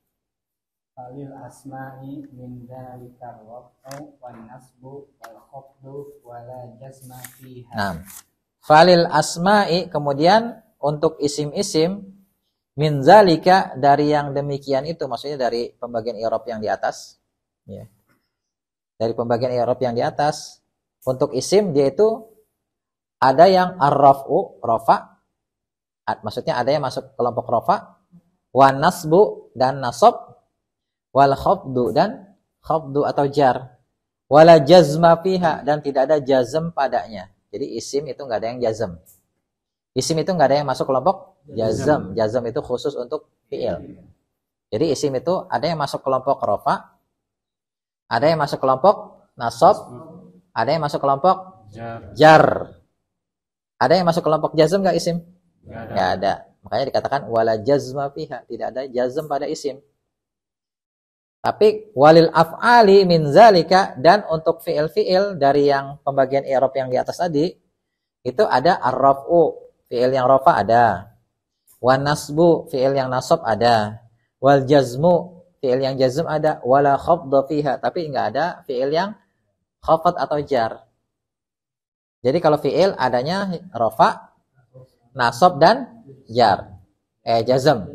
Speaker 2: Falil asma'i min dzalikar raf'u wan nasbu wal khafdu wala jazma fiha.
Speaker 1: Nah, falil asma'i, kemudian untuk isim-isim min zalika, dari yang demikian itu, maksudnya dari pembagian i'rab yang di atas, ya. Dari pembagian i'rab yang di atas, untuk isim dia itu ada yang ar-raf'u, rafa, maksudnya ada yang masuk kelompok rafa, wan nasbu dan nasab, wal khafdu dan khafdu atau jar, wala jazma fiha, dan tidak ada jazm padanya. Jadi isim itu nggak ada yang jazm. Isim itu nggak ada yang masuk kelompok jazm. Jazm itu khusus untuk fi'il. Jadi isim itu ada yang masuk kelompok rafa, ada yang masuk kelompok nasab, ada yang masuk kelompok jar. Ada yang masuk kelompok jazm nggak isim? Nggak ada. Makanya dikatakan wala jazma fiha, tidak ada jazm pada isim. Tapi walil af'ali min zalika, dan untuk fi'il-fi'il dari yang pembagian i'rab yang di atas tadi, itu ada ar-raf'u, fi'il yang rafa ada. Wan nasbu, fi'il yang nasab ada. Wal jazmu, fi'il yang jazm ada. Wala khafdha fiha, tapi enggak ada fi'il yang khafad atau jar. Jadi kalau fi'il adanya rafa, nasab dan jar. Jazm.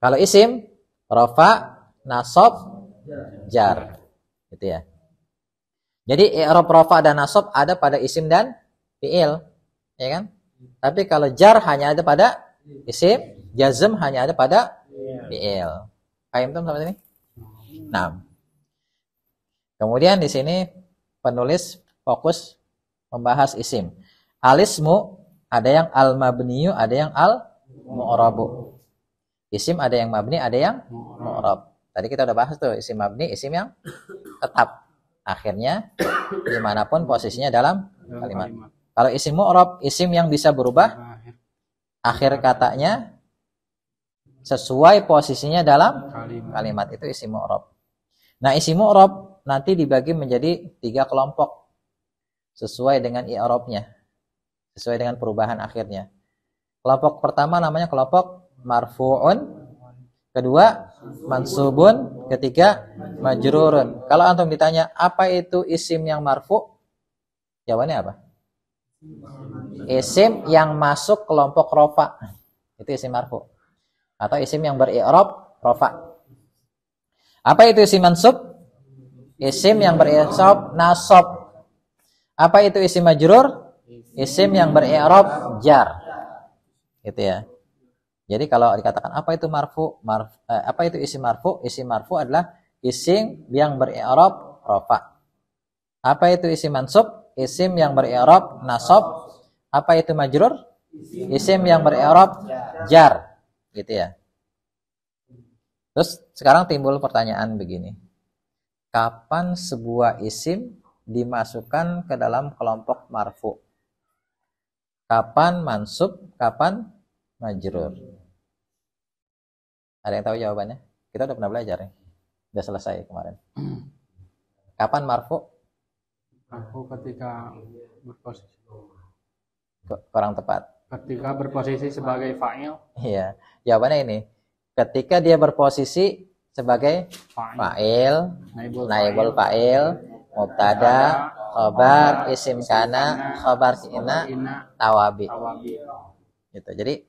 Speaker 1: Kalau isim rafa, nasab, jar. Gitu ya. Jadi i'rab rafa dan nasab ada pada isim dan fi'il, ya kan? Tapi kalau jar hanya ada pada isim, jazm hanya ada pada fi'il. Paham tuh sampai sini? Nah. Kemudian di sini penulis fokus membahas isim. Alismu ada yang al-mabniyu, ada yang al-mu'rabu. Isim ada yang mabni, ada yang mu'rab. Tadi kita udah bahas tuh isim mabni, isim yang tetap. Akhirnya dimanapun posisinya dalam kalimat. Kalau isim mu'rab, isim yang bisa berubah akhir katanya sesuai posisinya dalam kalimat, itu isim mu'rab. Nah, isim mu'rab nanti dibagi menjadi 3 kelompok sesuai dengan i'rabnya, sesuai dengan perubahan akhirnya. Kelompok pertama namanya kelompok marfu'un, kedua mansubun, ketiga majrurun. Kalau antum ditanya apa itu isim yang marfu', jawabannya apa? Isim yang masuk kelompok rofa, itu isim marfu'. Atau isim yang beri'rab rofa. Apa itu isim mansub? Isim yang beri'rab nasab. Apa itu isim majrur? Isim yang beri'rab jar. Gitu ya. Jadi kalau dikatakan apa itu marfu? Apa itu isim marfu? Isim marfu adalah isim yang beri'rab rafa. Apa itu isim mansub? Isim yang beri'rab nasab. Apa itu majrur? Isim yang beri'rab jar. Gitu ya. Terus sekarang timbul pertanyaan begini. Kapan sebuah isim dimasukkan ke dalam kelompok marfu? Kapan mansub? Kapan majrur? Ada yang tahu jawabannya? Kita udah pernah belajar ya. Udah selesai kemarin. Kapan marfu?
Speaker 2: Marfu ketika berposisi.
Speaker 1: Kurang tepat.
Speaker 2: Ketika berposisi sebagai fa'il.
Speaker 1: Iya. Jawabannya ini. Ketika dia berposisi sebagai fa'il, naibul fa'il, mubtada, khobar, isim kana, khobar ina, tawabi. Gitu. Jadi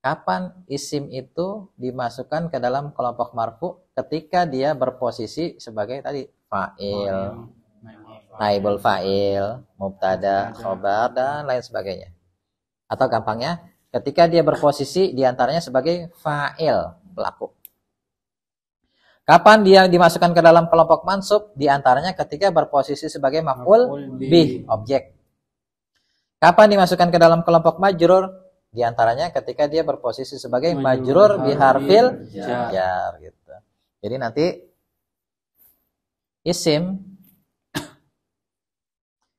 Speaker 1: kapan isim itu dimasukkan ke dalam kelompok marfu? Ketika dia berposisi sebagai tadi fa'il, naibul fa'il, mubtada, khobar, dan lain sebagainya. Atau gampangnya, ketika dia berposisi diantaranya sebagai fa'il, pelaku. Kapan dia dimasukkan ke dalam kelompok mansub? Diantaranya ketika berposisi sebagai maf'ul bih, objek. Kapan dimasukkan ke dalam kelompok majrur? Diantaranya ketika dia berposisi sebagai majrur biharfil jar. Gitu. Jadi nanti isim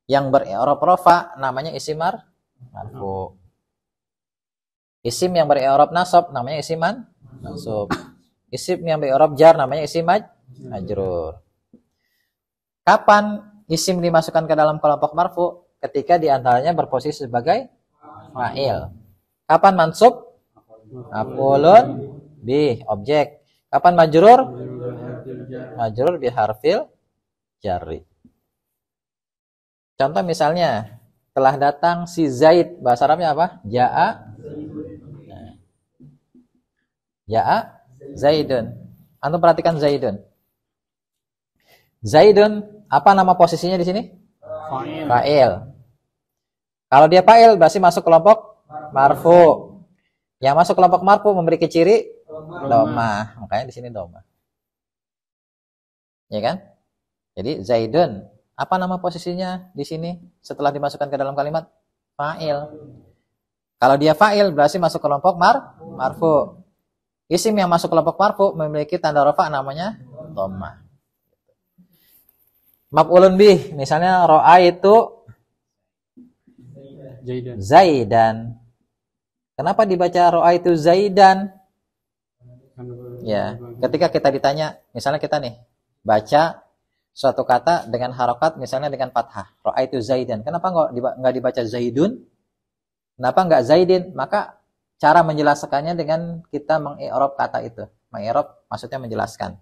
Speaker 1: yang beri'rab rafa namanya isim marfu. Isim yang beri'rab nasab namanya isim mansub. Isim yang beri'rab jar namanya isim majrur. Kapan isim dimasukkan ke dalam kelompok marfu? Ketika diantaranya berposisi sebagai fa'il. Kapan mansub? Maf'ulun bih, objek. Kapan majrur? Majrur biharfil jarri. Contoh misalnya, telah datang si Zaid, bahasa Arabnya apa? Ja'a Zaidun. Antum perhatikan Zaidun. Zaidun, apa nama posisinya di sini? Fa'il. Kalau dia fa'il berarti masuk kelompok marfu. Yang masuk kelompok marfu memiliki ciri dhammah. Makanya di sini dhammah. Ya kan? Jadi Zaidun, apa nama posisinya di sini setelah dimasukkan ke dalam kalimat? Fa'il. Kalau dia fa'il berarti masuk kelompok marfu. Isim yang masuk kelompok marfu memiliki tanda rafa namanya dhammah. Maf'ulun bih, misalnya ro'a itu Zaidan. Kenapa dibaca ro'a itu Zaidan? Ya, ketika kita ditanya, misalnya kita nih baca suatu kata dengan harokat, misalnya dengan fathah, ro'a itu Zaidan. Kenapa nggak dibaca Zaidun? Kenapa nggak Zaidin? Maka cara menjelaskannya dengan kita mengi'rab kata itu. Mengi'rab maksudnya menjelaskan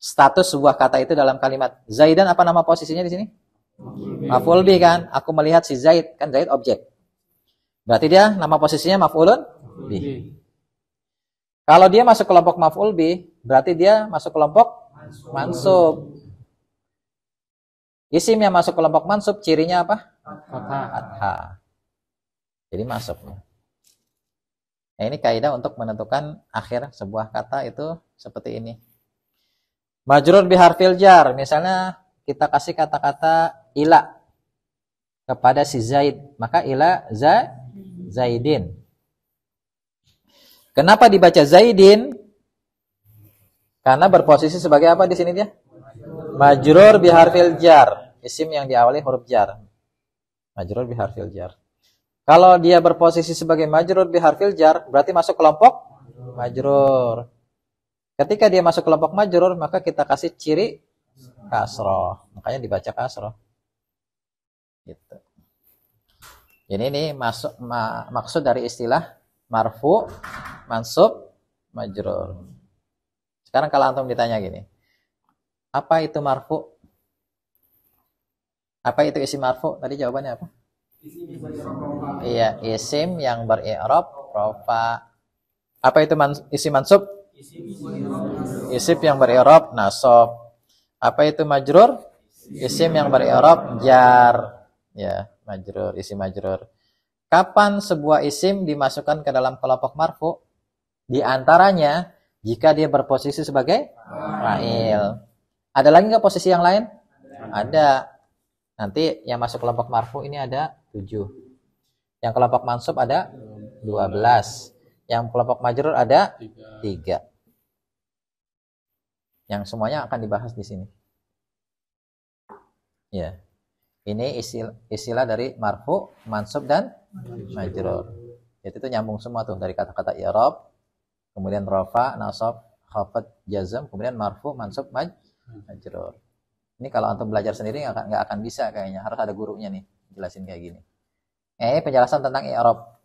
Speaker 1: status sebuah kata itu dalam kalimat. Zaidan apa nama posisinya di sini? Maf'ul bih kan? Aku melihat si Zaid, kan Zaid objek. Berarti dia nama posisinya maf'ulun bih. Kalau dia masuk kelompok maf'ul bih, berarti dia masuk kelompok mansub. Isim yang masuk kelompok mansub cirinya apa? Fathah. Jadi masuk. Nah, ini kaidah untuk menentukan akhir sebuah kata itu seperti ini. Majrur biharfil jar, misalnya kita kasih kata-kata ila kepada si Zaid, maka ila Zaidin. Kenapa dibaca Zaidin? Karena berposisi sebagai apa di sini dia? Majrur biharfil jar, isim yang diawali huruf jar. Majrur biharfil jar. Kalau dia berposisi sebagai majrur biharfil jar, berarti masuk kelompok majrur. Ketika dia masuk kelompok majrur, maka kita kasih ciri kasroh. Makanya dibaca kasroh. Gitu. Jadi ini maksud dari istilah marfu, mansub, majrur. Sekarang kalau antum ditanya gini, apa itu marfu? Apa itu isim marfu? Tadi jawabannya apa? Iya, isim yang beri'rab rafa. Apa itu isim mansub? Isim yang beri'rab nasab. Apa itu majrur? Isim yang beri'rab jar. Ya, majrur, isim majrur. Kapan sebuah isim dimasukkan ke dalam kelompok marfu? Di antaranya jika dia berposisi sebagai fa'il. Ada lagi nggak posisi yang lain? Ada. Nanti yang masuk kelompok marfu ini ada 7. Yang kelompok mansub ada 12. Yang kelompok majrur ada 3. Yang semuanya akan dibahas di sini. Ya. Ini istilah dari marfu, mansub, dan majrur. Itu nyambung semua tuh dari kata-kata i'rab, kemudian rafa, nasab, khafad, jazm, kemudian marfu, mansub, majrur. Ini kalau antum belajar sendiri nggak akan bisa kayaknya. Harus ada gurunya nih jelasin kayak gini. Penjelasan tentang i'rab.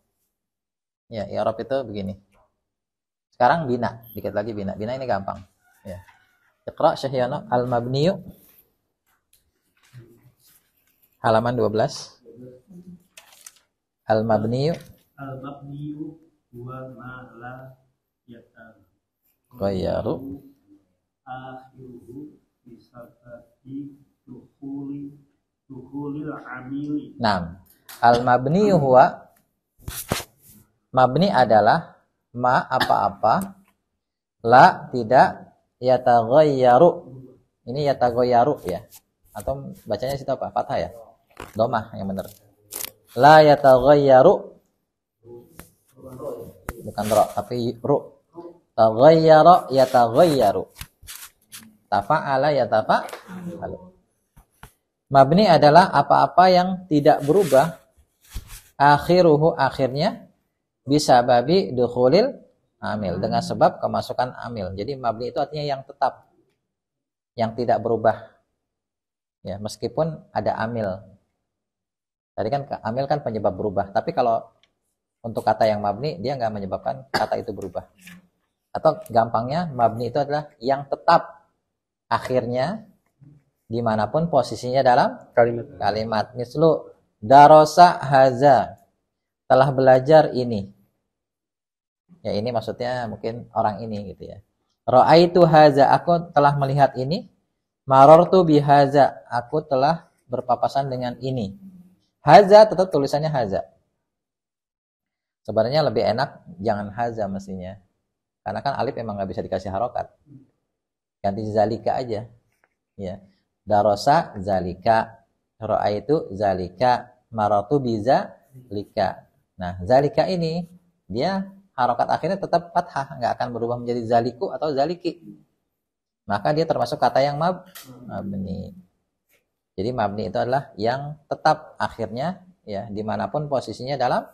Speaker 1: Ya, i'rab itu begini. Sekarang bina, dikit lagi bina. Bina ini gampang. Ya. Iqra Syahyana al-mabniyu. Halaman 12. Al-mabniyu.
Speaker 5: Al-mabniyu huwa ma la
Speaker 1: Ghayyaru.
Speaker 5: Akhiruhu bisabati dukhulil amili.
Speaker 1: Naam. Al-mabniyu huwa, mabni adalah ma apa-apa, la tidak, yataghayyaru. Ini yataghayyaru ya. Atau bacanya situ apa? Fathah ya? Domah yang benar. La yataghayyaru. Bukan ro, tapi ru. Taghayyara yataghayyaru. Tafa'ala yatafa'alu. Mabni adalah apa-apa yang tidak berubah. Akhiruhu, akhirnya, bisa babi dukhulil amil, dengan sebab kemasukan amil. Jadi mabni itu artinya yang tetap, yang tidak berubah. Ya, meskipun ada amil. Tadi kan amil kan penyebab berubah. Tapi kalau untuk kata yang mabni, dia nggak menyebabkan kata itu berubah. Atau gampangnya, mabni itu adalah yang tetap akhirnya dimanapun posisinya dalam kalimat. Mislu darosa haza, telah belajar ini. Ya, ini maksudnya mungkin orang ini gitu ya. Ra'aitu haza, aku telah melihat ini. Marartu bihaza, aku telah berpapasan dengan ini. Haza tetap tulisannya haza. Sebenarnya lebih enak jangan haza mestinya. Karena kan alif emang nggak bisa dikasih harokat. Ganti zalika aja. Ya. Darosa zalika, ra'aitu zalika, marartu bizalika. Nah, zalika ini dia harokat akhirnya tetap fathah, nggak akan berubah menjadi zaliku atau zaliki. Maka dia termasuk kata yang mabni. Jadi mabni itu adalah yang tetap akhirnya ya dimanapun posisinya dalam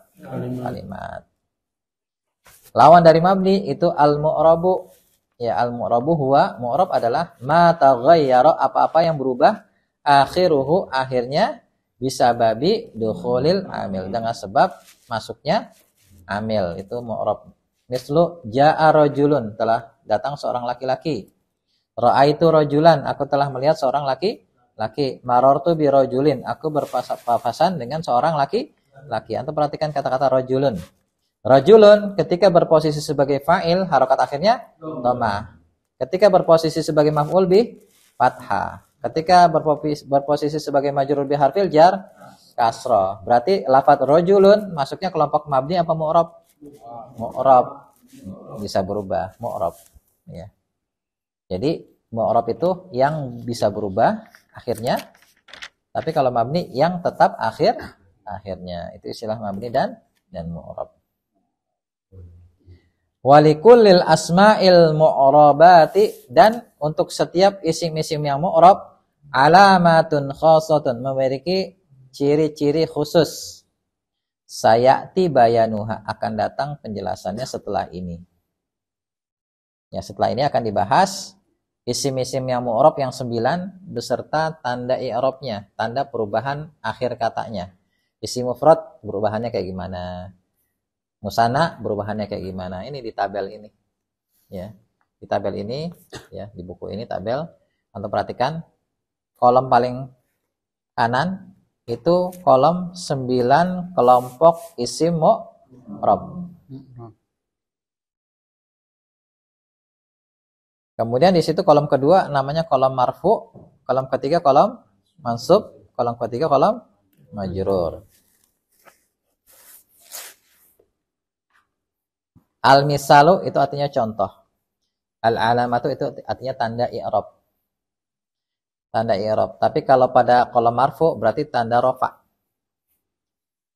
Speaker 1: kalimat. Lawan dari mabni itu al-mu'rabu. Ya, al-mu'rabu huwa, mu'rab adalah ma taghayyara, apa-apa yang berubah, akhiruhu, akhirnya, bisa babi dukhulil amil, dengan sebab masuknya amil. Itu mu'rab. Mislu ja'a rajulun, telah datang seorang laki-laki. Ra'aitu rajulan, aku telah melihat seorang laki-laki. Marartu bi rajulin, aku berpapasan dengan seorang laki-laki. Antum perhatikan kata-kata rajulun. Rajulun ketika berposisi sebagai fa'il, harokat akhirnya dhammah. Ketika berposisi sebagai maf'ul bih, fathah. Ketika berposisi sebagai majrur bi harfil jar, kasrah. Berarti lafadz rajulun masuknya kelompok mabni apa mu'rab? Mu'rab. Bisa berubah, mu'rab. Ya. Jadi mu'rab itu yang bisa berubah akhirnya, tapi kalau mabni yang tetap akhirnya. Itu istilah mabni dan mu'rab. Walikullil asma'il mu'rabati, dan untuk setiap isim-isim yang mu'rab, alamatun khasatun, memiliki ciri-ciri khusus. Sayati bayanuha, akan datang penjelasannya setelah ini. Ya, setelah ini akan dibahas isim-isim yang mu'rab yang 9 beserta tanda i'rabnya, tanda perubahan akhir katanya. Isim mufrad perubahannya kayak gimana? Musanna perubahannya kayak gimana? Ini di tabel ini. Ya. Di tabel ini, ya, di buku ini tabel. Antum perhatikan kolom paling kanan itu kolom 9 kelompok isim mu'rab. Kemudian di situ kolom kedua namanya kolom marfu, kolom ketiga kolom mansub, kolom ketiga kolom majrur. Al-misalu itu artinya contoh. Al-alamatu itu artinya tanda i'rab. Tanda i'rab. Tapi kalau pada kolom marfu berarti tanda rafa.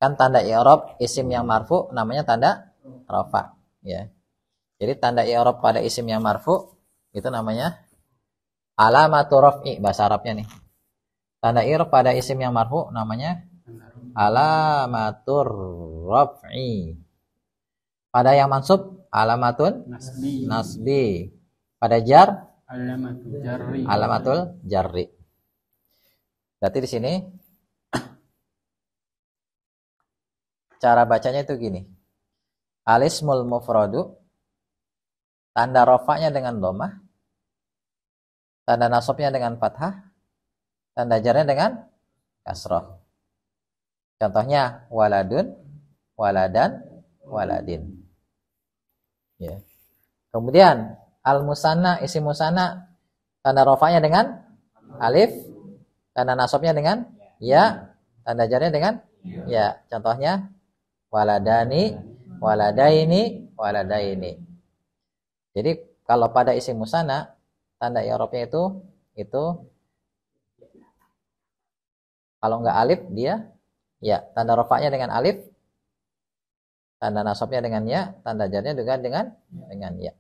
Speaker 1: Kan tanda i'rab isim yang marfu namanya tanda rafa, ya. Jadi tanda i'rab pada isim yang marfu itu namanya alamatu raf'i, bahasa Arabnya nih. Tanda i'rab pada isim yang marfu namanya alamatur raf'i. Pada yang mansub alamatun nasbi. Pada jar alamatul jarri. Berarti di sini cara bacanya itu gini. Alismul mufradu, tanda rofaknya dengan dhammah, tanda nasabnya dengan fathah, tanda jarnya dengan kasrah. Contohnya waladun, waladan, waladin. Ya. Kemudian al-musanna, isim musanna, tanda rofaknya dengan alif, tanda nasabnya dengan ya, tanda jarnya dengan ya. Contohnya waladani, waladaini, waladaini. Jadi kalau pada isim musanna tanda i'rabnya itu kalau enggak alif dia ya, tanda rofaknya dengan alif, tanda nasabnya dengan ya, tanda jarnya juga dengan ya.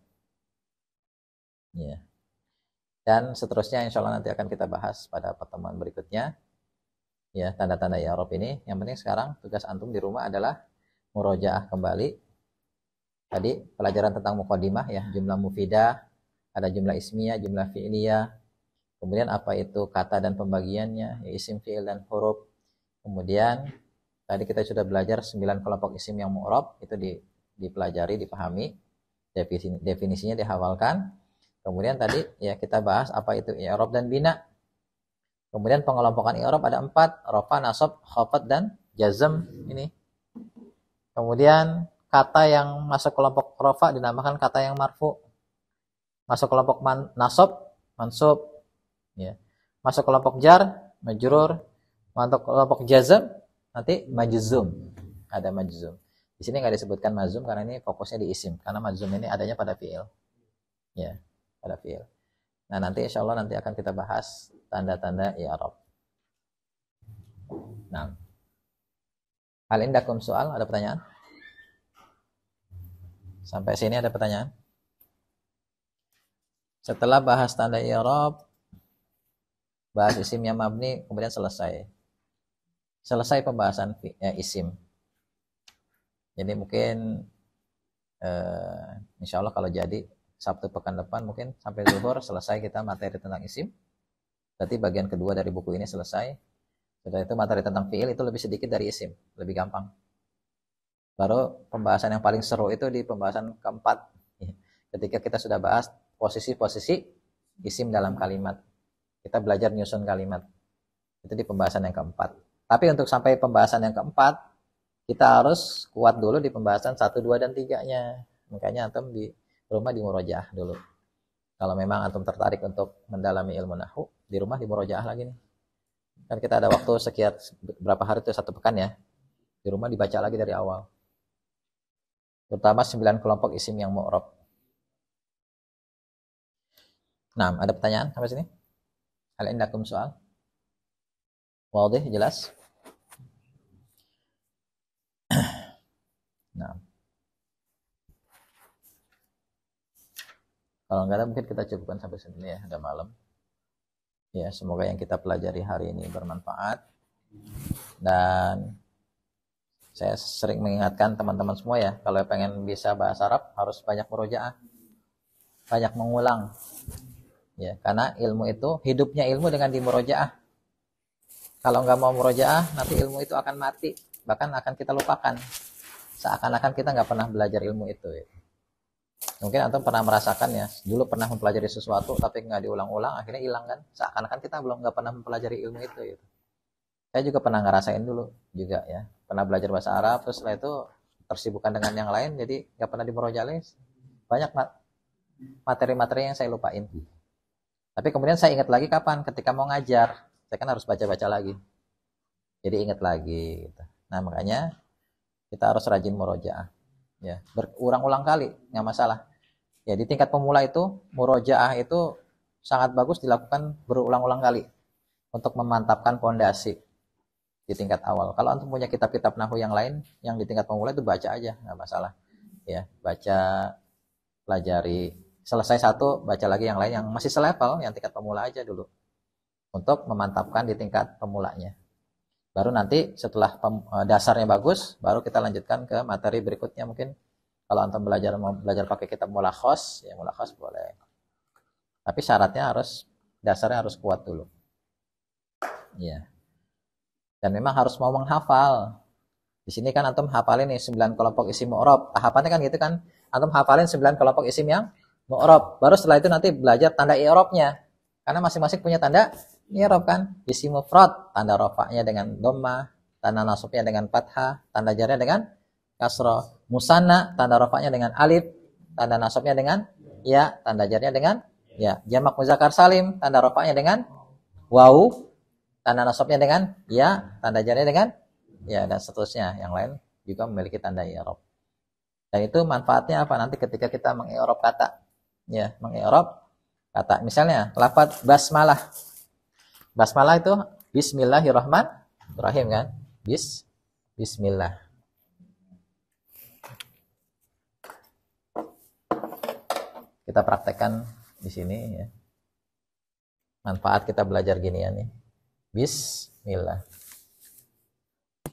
Speaker 1: Ya. Dan seterusnya insya Allah nanti akan kita bahas pada pertemuan berikutnya. Ya, tanda-tanda i'rab ini. Yang penting sekarang tugas antum di rumah adalah murojaah kembali. Tadi pelajaran tentang muqaddimah ya, jumlah mufidah, ada jumlah ismiyah, jumlah fi'liyah. Kemudian apa itu kata dan pembagiannya, ya, isim, fi'il dan huruf. Kemudian tadi kita sudah belajar 9 kelompok isim yang mu'rab, itu dipelajari, dipahami, definisinya dihafalkan. Kemudian tadi ya kita bahas apa itu i'rab dan bina. Kemudian pengelompokan i'rab ada 4, rafa, nasab, khafad dan jazm ini. Kemudian kata yang masuk kelompok rafa dinamakan kata yang marfu. Masuk kelompok nasab, mansub, ya. Masuk kelompok jar, majrur. Masuk kelompok jazm nanti majzum, ada majzum. Di sini nggak disebutkan mazum karena ini fokusnya di isim, karena mazum ini adanya pada fiil, ya, pada fiil. Nah nanti insya Allah nanti akan kita bahas tanda-tanda i'rab. Nah, hal indakum soal, ada pertanyaan? Sampai sini ada pertanyaan? Setelah bahas tanda i'rab, bahas isim yang mabni, kemudian selesai pembahasan isim. Jadi mungkin insya Allah kalau jadi Sabtu pekan depan mungkin sampai zuhur selesai kita materi tentang isim. Berarti bagian kedua dari buku ini selesai. Setelah itu materi tentang fiil itu lebih sedikit dari isim, lebih gampang. Baru pembahasan yang paling seru itu di pembahasan keempat. Ketika kita sudah bahas posisi-posisi isim dalam kalimat. Kita belajar nyusun kalimat. Itu di pembahasan yang keempat. Tapi untuk sampai pembahasan yang keempat, kita harus kuat dulu di pembahasan 1, 2, dan 3-nya. Makanya antum di rumah dimurojaah dulu. Kalau memang antum tertarik untuk mendalami ilmu nahwu, di rumah dimurojaah lagi nih. Kan kita ada waktu sekian berapa hari itu, 1 pekan ya. Di rumah dibaca lagi dari awal. Terutama 9 kelompok isim yang mu'rab. Nah, ada pertanyaan sampai sini? Hal indakum soal? Wadih, jelas? Nah. Kalau enggak ada mungkin kita cukupkan sampai sini ya, udah malam. Ya, semoga yang kita pelajari hari ini bermanfaat. Dan saya sering mengingatkan teman-teman semua ya, kalau pengen bisa bahasa Arab harus banyak murojaah. Banyak mengulang. Ya, karena ilmu itu, hidupnya ilmu dengan dimurojaah. Kalau nggak mau murojaah, nanti ilmu itu akan mati. Bahkan akan kita lupakan. Seakan-akan kita nggak pernah belajar ilmu itu. Ya. Mungkin antum pernah merasakan ya, dulu pernah mempelajari sesuatu tapi nggak diulang-ulang, akhirnya hilang kan. Seakan-akan kita nggak pernah mempelajari ilmu itu. Gitu. Saya juga pernah ngerasain dulu juga ya. Pernah belajar bahasa Arab, terus setelah itu tersibukkan dengan yang lain, jadi nggak pernah dimurojaah. Banyak materi-materi yang saya lupain. Tapi kemudian saya ingat lagi kapan? Ketika mau ngajar. Saya kan harus baca-baca lagi. Jadi ingat lagi. Gitu. Nah makanya kita harus rajin murojaah. Ya, berulang-ulang kali, nggak masalah. Ya di tingkat pemula itu, murojaah itu sangat bagus dilakukan berulang-ulang kali. Untuk memantapkan pondasi di tingkat awal. Kalau antum punya kitab-kitab nahwu yang lain, yang di tingkat pemula itu baca aja, nggak masalah. Ya, baca, pelajari. Selesai satu, baca lagi yang lain yang masih selevel, yang tingkat pemula aja dulu. Untuk memantapkan di tingkat pemulanya. Baru nanti setelah dasarnya bagus, baru kita lanjutkan ke materi berikutnya mungkin. Kalau antum mau belajar pakai kitab mulakhos, ya mulakhos boleh. Tapi syaratnya dasarnya harus kuat dulu. Ya. Dan memang harus mau menghafal. Di sini kan antum hafalin nih 9 kelompok isim mu'rab. Tahapannya kan gitu kan. Antum hafalin 9 kelompok isim yang mu'rab. Baru setelah itu nanti belajar tanda i'rabnya. Karena masing-masing punya tanda i'rab kan. Isim mufrad, tanda rafa'nya dengan dhammah, tanda nasabnya dengan fathah, tanda jarnya dengan kasrah. Musanna, tanda rafa'nya dengan alif, tanda nasabnya dengan ya, tanda jarnya dengan ya. Jamak muzakkar salim, tanda rafa'nya dengan waw, tanda nasabnya dengan ya, tanda jarnya dengan ya, dan seterusnya. Yang lain juga memiliki tanda i'rab. Dan itu manfaatnya apa? Nanti ketika kita mengi'rab kata. Ya, mengi'rab kata. Misalnya, lafaz basmalah. Basmalah itu bismillahirrahmanirrahim kan? Bismillah. Kita praktekkan di sini ya. Manfaat kita belajar gini ya nih. Bismillah.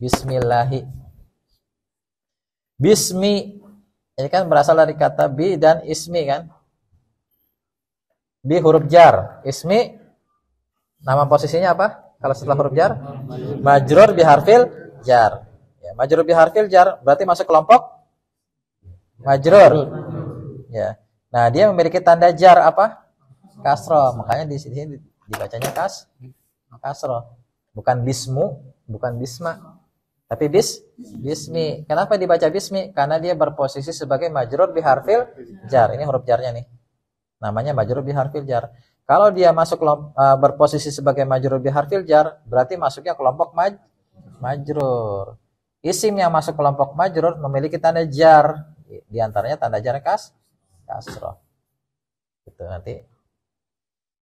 Speaker 1: Bismillahi. Bismi. Ini kan berasal dari kata bi dan ismi kan. Bi huruf jar. Ismi. Nama posisinya apa? Kalau setelah huruf jar? Majrur bi harfil jar. Ya, majrur bi harfil jar. Berarti masuk kelompok majrur. Ya. Nah, dia memiliki tanda jar apa? Kasroh. Makanya di sini dibacanya kasroh. Bukan bismu, bukan bisma. Tapi bismi. Kenapa dibaca bismi? Karena dia berposisi sebagai majrur bi harfil jar. Ini huruf jarnya nih. Namanya majrur bi harfil jar. Kalau dia masuk berposisi sebagai majrur bi harfil jar, berarti masuknya kelompok majrur. Isim yang masuk kelompok majrur memiliki tanda jar. Di antaranya tanda jar kasroh. Gitu nanti.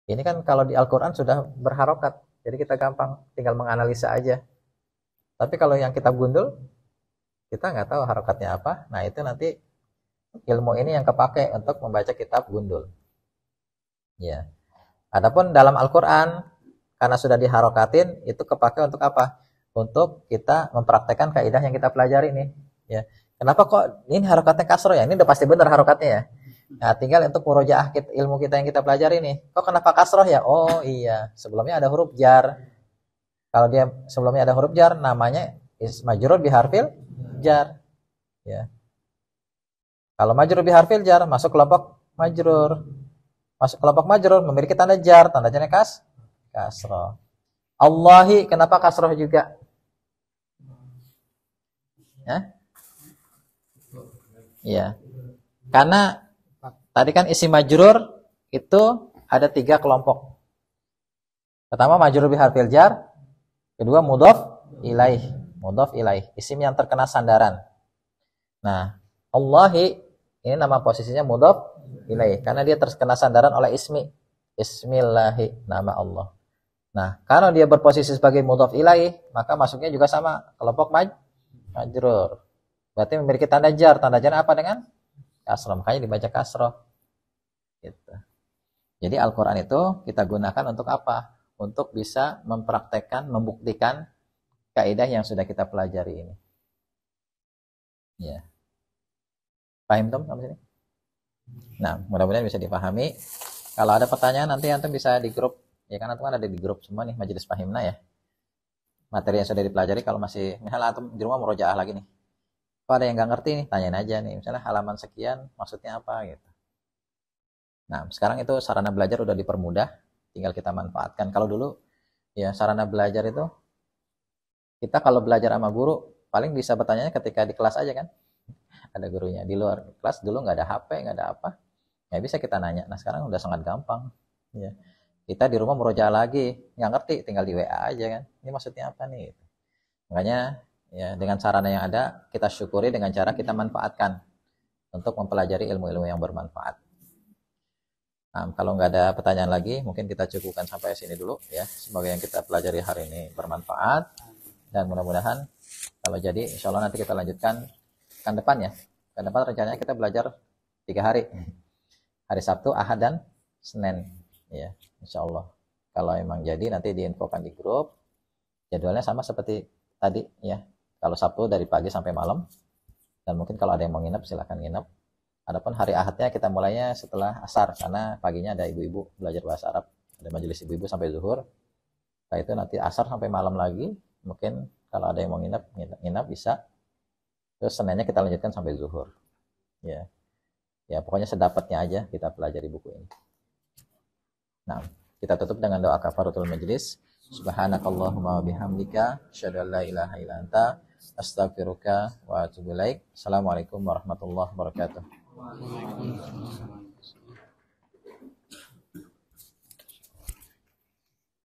Speaker 1: Ini kan kalau di Al-Qur'an sudah berharokat. Jadi kita gampang tinggal menganalisa aja. Tapi kalau yang kita gundul, kita nggak tahu harokatnya apa. Nah itu nanti ilmu ini yang kepake untuk membaca kitab gundul. Ya. Adapun dalam Al-Quran, karena sudah diharokatin, itu kepake untuk apa? Untuk kita mempraktekkan kaidah yang kita pelajari nih. Ya. Kenapa kok ini harokatnya kasroh ya? Ini udah pasti benar harokatnya ya. Nah, tinggal untuk murojaah ilmu kita yang kita pelajari nih. Kok kenapa kasroh ya? Oh iya, sebelumnya ada huruf jar. Kalau dia sebelumnya ada huruf jar, namanya majrur bi harfil jar. Ya. Kalau majrur bi harfil jar, masuk kelompok majrur. Masuk kelompok majrur memiliki tanda jar, tanda jarnya kasroh. Allahi, kenapa kasroh juga? Iya. Karena tadi kan isim majrur itu ada 3 kelompok. Pertama majrur biharfil jar, kedua mudhaf ilaih. Mudhaf ilaih, isim yang terkena sandaran. Nah, Allahi ini nama posisinya mudhaf ilaih karena dia terkena sandaran oleh Ismillahi, nama Allah. Nah, kalau dia berposisi sebagai mudhaf ilaih, maka masuknya juga sama kelompok majrur. Berarti memiliki tanda jar. Tanda jar apa dengan kasroh? Makanya dibaca kasroh. Gitu. Jadi Al-Quran itu kita gunakan untuk apa? Untuk bisa mempraktekkan, membuktikan kaidah yang sudah kita pelajari ini. Ya. Paham Tom sampai sini? Nah, mudah-mudahan bisa dipahami. Kalau ada pertanyaan nanti antum bisa di grup. Ya kan antum kan ada di grup semua nih Majelis Fahimna ya. Materi yang sudah dipelajari kalau masih misalnya antum di rumah murojaah lagi nih. Kalau ada yang nggak ngerti nih, tanyain aja nih. Misalnya halaman sekian maksudnya apa gitu. Nah, sekarang itu sarana belajar udah dipermudah, tinggal kita manfaatkan. Kalau dulu ya sarana belajar itu kita kalau belajar sama guru paling bisa bertanya ketika di kelas aja kan. Ada gurunya. Di luar kelas dulu nggak ada HP, nggak ada apa. Nggak bisa kita nanya. Nah, sekarang udah sangat gampang. Ya. Kita di rumah murojaah lagi, nggak ngerti tinggal di WA aja kan. Ini maksudnya apa nih? Makanya ya dengan sarana yang ada kita syukuri dengan cara kita manfaatkan untuk mempelajari ilmu-ilmu yang bermanfaat. Nah, kalau nggak ada pertanyaan lagi, mungkin kita cukupkan sampai sini dulu ya. Semoga yang kita pelajari hari ini bermanfaat dan mudah-mudahan kalau jadi, insya Allah nanti kita lanjutkan pekan depan ya. Pekan depan rencananya kita belajar 3 hari, hari Sabtu, Ahad dan Senin ya, insya Allah. Kalau emang jadi nanti diinfokan di grup. Jadwalnya sama seperti tadi ya. Kalau Sabtu dari pagi sampai malam, dan mungkin kalau ada yang mau nginep silahkan nginep. Adapun hari Ahadnya kita mulainya setelah asar karena paginya ada ibu-ibu belajar bahasa Arab, ada majelis ibu-ibu sampai zuhur. Setelah itu nanti asar sampai malam lagi. Mungkin kalau ada yang mau nginep bisa. Terus Seninnya kita lanjutkan sampai zuhur. Ya, ya pokoknya sedapatnya aja kita pelajari buku ini. Nah, kita tutup dengan doa kafaratul majlis. Subhanakallahumma bihamdika asyhadu an la ilaha illa anta astaghfiruka wa atubu ilaik. Assalamualaikum warahmatullahi wabarakatuh.